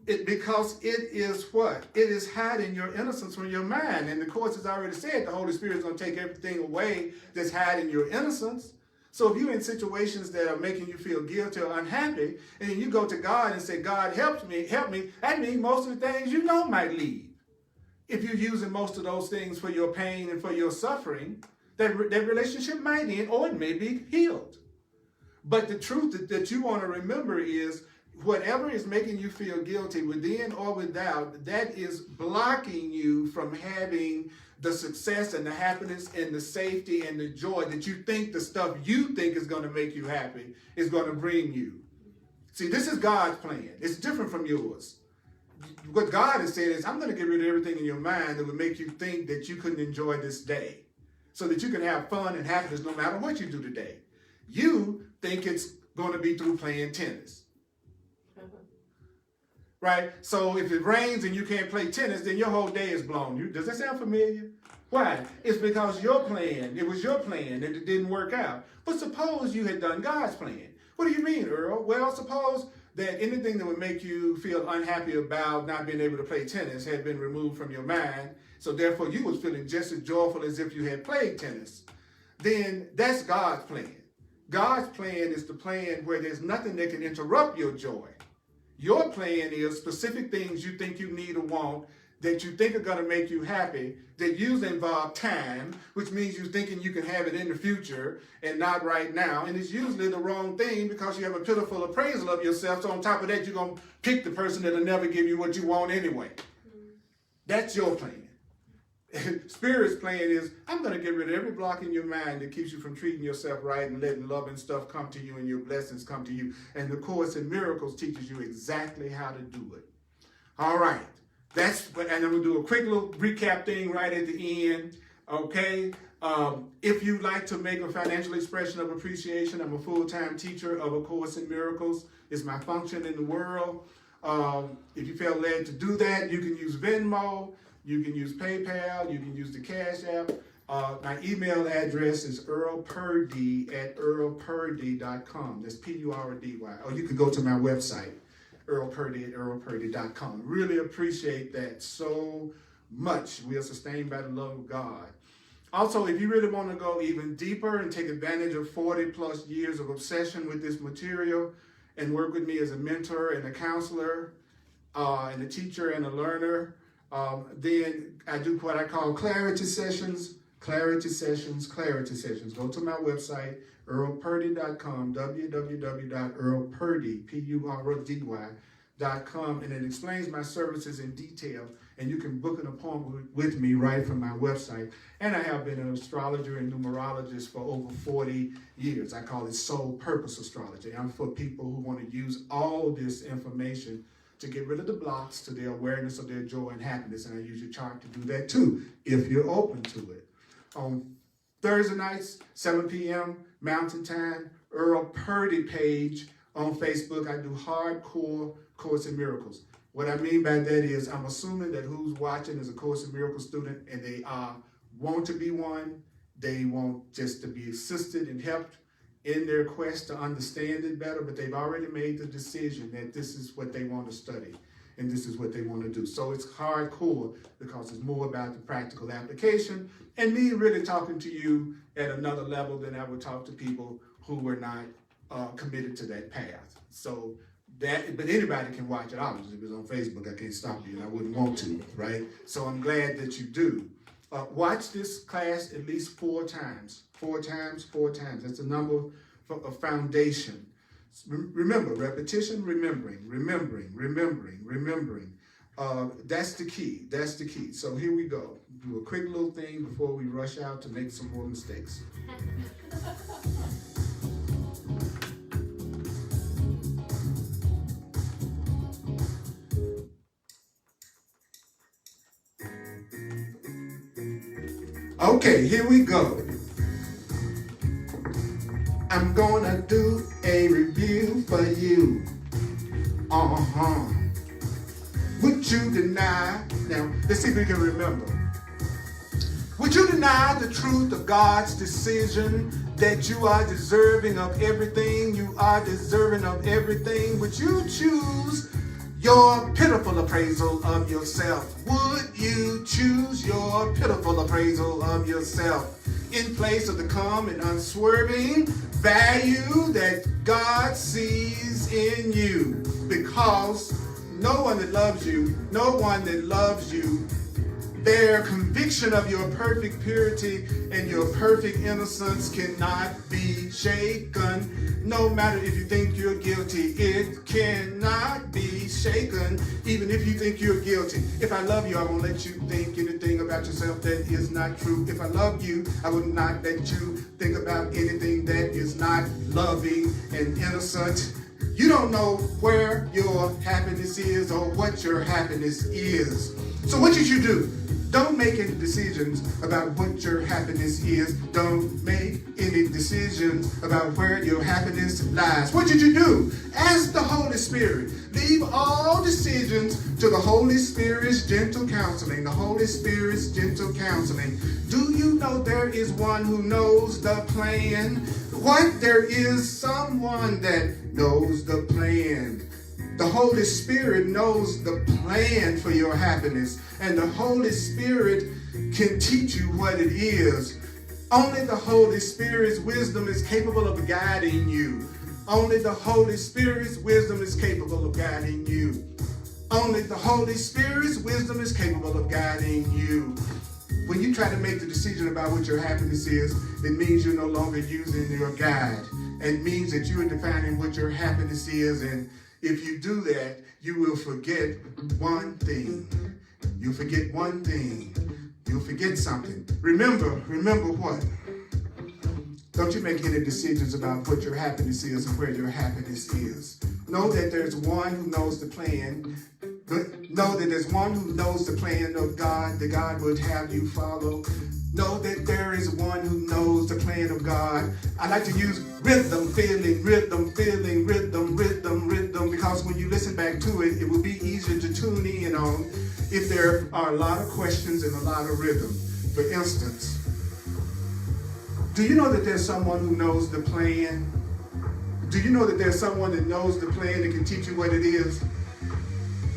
Because it is what? It is hiding your innocence from your mind. And the course has already said the Holy Spirit is going to take everything away that's hiding your innocence. So if you're in situations that are making you feel guilty or unhappy, and then you go to God and say, God, help me, that means most of the things you know might leave. If you're using most of those things for your pain and for your suffering, that relationship might end, or it may be healed. But the truth that you want to remember is, whatever is making you feel guilty within or without, that is blocking you from having the success and the happiness and the safety and the joy that you think the stuff you think is going to make you happy is going to bring you. See, this is God's plan. It's different from yours. What God has said is, I'm going to get rid of everything in your mind that would make you think that you couldn't enjoy this day, so that you can have fun and happiness no matter what you do today. You think it's going to be through playing tennis. Right? So if it rains and you can't play tennis, then your whole day is blown. Does that sound familiar? Why? It's because it was your plan, and it didn't work out. But suppose you had done God's plan. What do you mean, Earl? Well, suppose that anything that would make you feel unhappy about not being able to play tennis had been removed from your mind, so therefore you was feeling just as joyful as if you had played tennis. Then that's God's plan. God's plan is the plan where there's nothing that can interrupt your joy. Your plan is specific things you think you need or want that you think are going to make you happy, that usually involve time, which means you're thinking you can have it in the future and not right now. And it's usually the wrong thing, because you have a pitiful appraisal of yourself. So on top of that, you're going to pick the person that'll never give you what you want anyway. That's your plan. Spirit's plan is, I'm going to get rid of every block in your mind that keeps you from treating yourself right and letting love and stuff come to you and your blessings come to you. And the Course in Miracles teaches you exactly how to do it. All right. And I'm going to do a quick little recap thing right at the end. Okay. If you'd like to make a financial expression of appreciation, I'm a full-time teacher of A Course in Miracles. It's my function in the world. If you feel led to do that, you can use Venmo. You can use PayPal. You can use the Cash App. My email address is earlpurdy@earlpurdy.com. That's Purdy. Or you can go to my website, earlpurdy@earlpurdy.com. Really appreciate that so much. We are sustained by the love of God. Also, if you really want to go even deeper and take advantage of 40 plus years of obsession with this material and work with me as a mentor and a counselor and a teacher and a learner. Then I do what I call clarity sessions. Go to my website, earlpurdy.com, www.earlpurdy.com, and it explains my services in detail, and you can book an appointment with me right from my website. And I have been an astrologer and numerologist for over 40 years. I call it soul purpose astrology. I'm for people who want to use all this information to get rid of the blocks to their awareness of their joy and happiness, and I use your chart to do that too, if you're open to it. On Thursday nights, 7 p.m. Mountain Time, Earl Purdy page on Facebook, I do hardcore Course in Miracles. What I mean by that is I'm assuming that who's watching is a Course in Miracles student, and they want to be one. They want just to be assisted and helped in their quest to understand it better, but they've already made the decision that this is what they want to study and this is what they want to do. So it's hardcore because it's more about the practical application and me really talking to you at another level than I would talk to people who were not committed to that path. So that, but anybody can watch it. Obviously, if it's on Facebook, I can't stop you and I wouldn't want to, right? So I'm glad that you do. Watch this class at least 4 times. 4 times. That's the number of foundation. Remember, repetition, remembering. That's the key. So here we go. Do a quick little thing before we rush out to make some more mistakes. Okay, here we go. I'm gonna do a review for you. Would you deny, now let's see if we can remember. Would you deny the truth of God's decision that you are deserving of everything? You are deserving of everything. Would you choose your pitiful appraisal of yourself? Would you choose your pitiful appraisal of yourself in place of the calm and unswerving value that God sees in you? Because no one that loves you, their conviction of your perfect purity and your perfect innocence cannot be shaken. No matter if you think you're guilty, it cannot be shaken, even if you think you're guilty. If I love you, I won't let you think anything about yourself that is not true. If I love you, I will not let you think about anything that is not loving and innocent. You don't know where your happiness is or what your happiness is. So what should you do? Don't make any decisions about what your happiness is. Don't make any decisions about where your happiness lies. What should you do? Ask the Holy Spirit. Leave all decisions to the Holy Spirit's gentle counseling. The Holy Spirit's gentle counseling. Do you know there is one who knows the plan? What? There is someone that knows the plan. The Holy Spirit knows the plan for your happiness, and the Holy Spirit can teach you what it is. Only the Holy Spirit's wisdom is capable of guiding you. Only the Holy Spirit's wisdom is capable of guiding you. Only the Holy Spirit's wisdom is capable of guiding you. When you try to make the decision about what your happiness is, it means you're no longer using your guide. It means that you are defining what your happiness is, and if you do that, you will forget one thing. You'll forget one thing. You'll forget something. Remember what? Don't you make any decisions about what your happiness is and where your happiness is. Know that there's one who knows the plan. Know that there's one who knows the plan of God that God would have you follow. Know that there is one who knows the plan of God. I like to use rhythm, feeling, because when you listen back to it, it will be easier to tune in on if there are a lot of questions and a lot of rhythm. For instance, do you know that there's someone who knows the plan? Do you know that there's someone that knows the plan that can teach you what it is?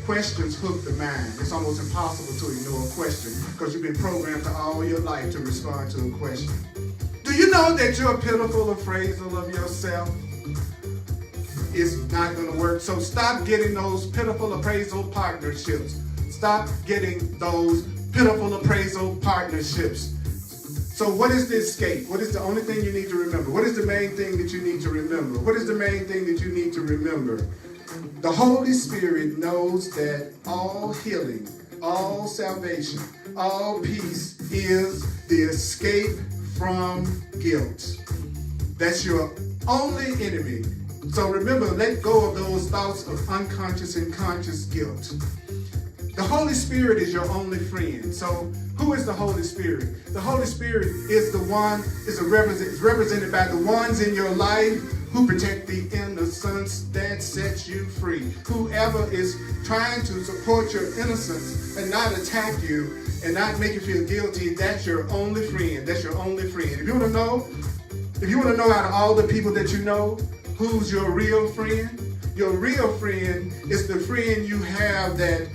Questions hook the mind. It's almost impossible to ignore a question because you've been programmed to all your life to respond to a question. Do you know that you're a pitiful appraisal of yourself? it's not going to work. So stop getting those pitiful appraisal partnerships. Stop getting those pitiful appraisal partnerships. So what is the escape? What is the only thing you need to remember? What is the main thing that you need to remember? What is the main thing that you need to remember? The Holy Spirit knows that all healing, all salvation, all peace is the escape from guilt. That's your only enemy. So remember, let go of those thoughts of unconscious and conscious guilt. The Holy Spirit is your only friend. So who is the Holy Spirit? The Holy Spirit is the one, is represented by the ones in your life who protect the innocence that sets you free. Whoever is trying to support your innocence and not attack you and not make you feel guilty, that's your only friend. That's your only friend. If you want to know out of all the people that you know, who's your real friend? Your real friend is the friend you have that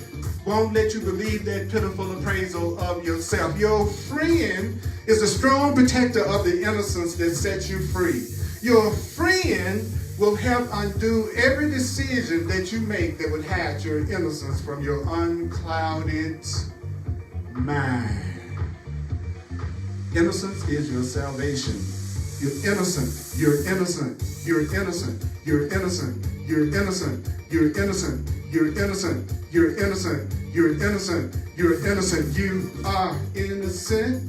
won't let you believe that pitiful appraisal of yourself. Your friend is a strong protector of the innocence that sets you free. Your friend will help undo every decision that you make that would hide your innocence from your unclouded mind. Innocence is your salvation. You're innocent. You're innocent. You're innocent. You're innocent. You're innocent. You're innocent. You're innocent. You're innocent. You're innocent. You're innocent. You are innocent.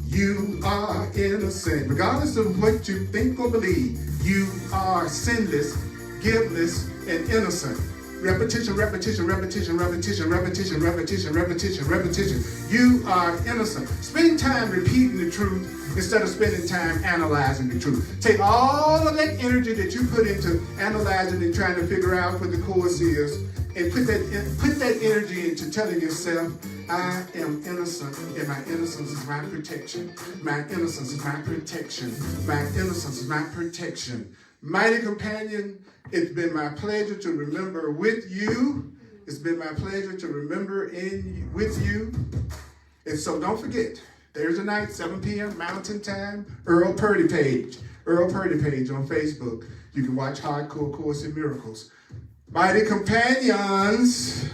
You are innocent. Regardless of what you think or believe, you are sinless, guiltless, and innocent. Repetition, repetition, repetition, repetition, repetition, repetition, repetition, repetition. You are innocent. Spend time repeating the truth instead of spending time analyzing the truth. Take all of that energy that you put into analyzing and trying to figure out what the course is, and put that energy into telling yourself, I am innocent, and my innocence is my protection. My innocence is my protection. My innocence is my protection. Mighty companion, it's been my pleasure to remember with you. It's been my pleasure to remember with you. And so don't forget, Thursday night, 7 p.m. Mountain Time, Earl Purdy page on Facebook. You can watch Hardcore Course in Miracles. Mighty companions,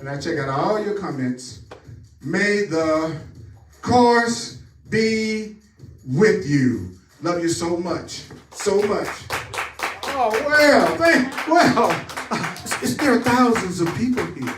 and I check out all your comments. May the course be with you. Love you so much, so much. Oh, well, there are thousands of people here.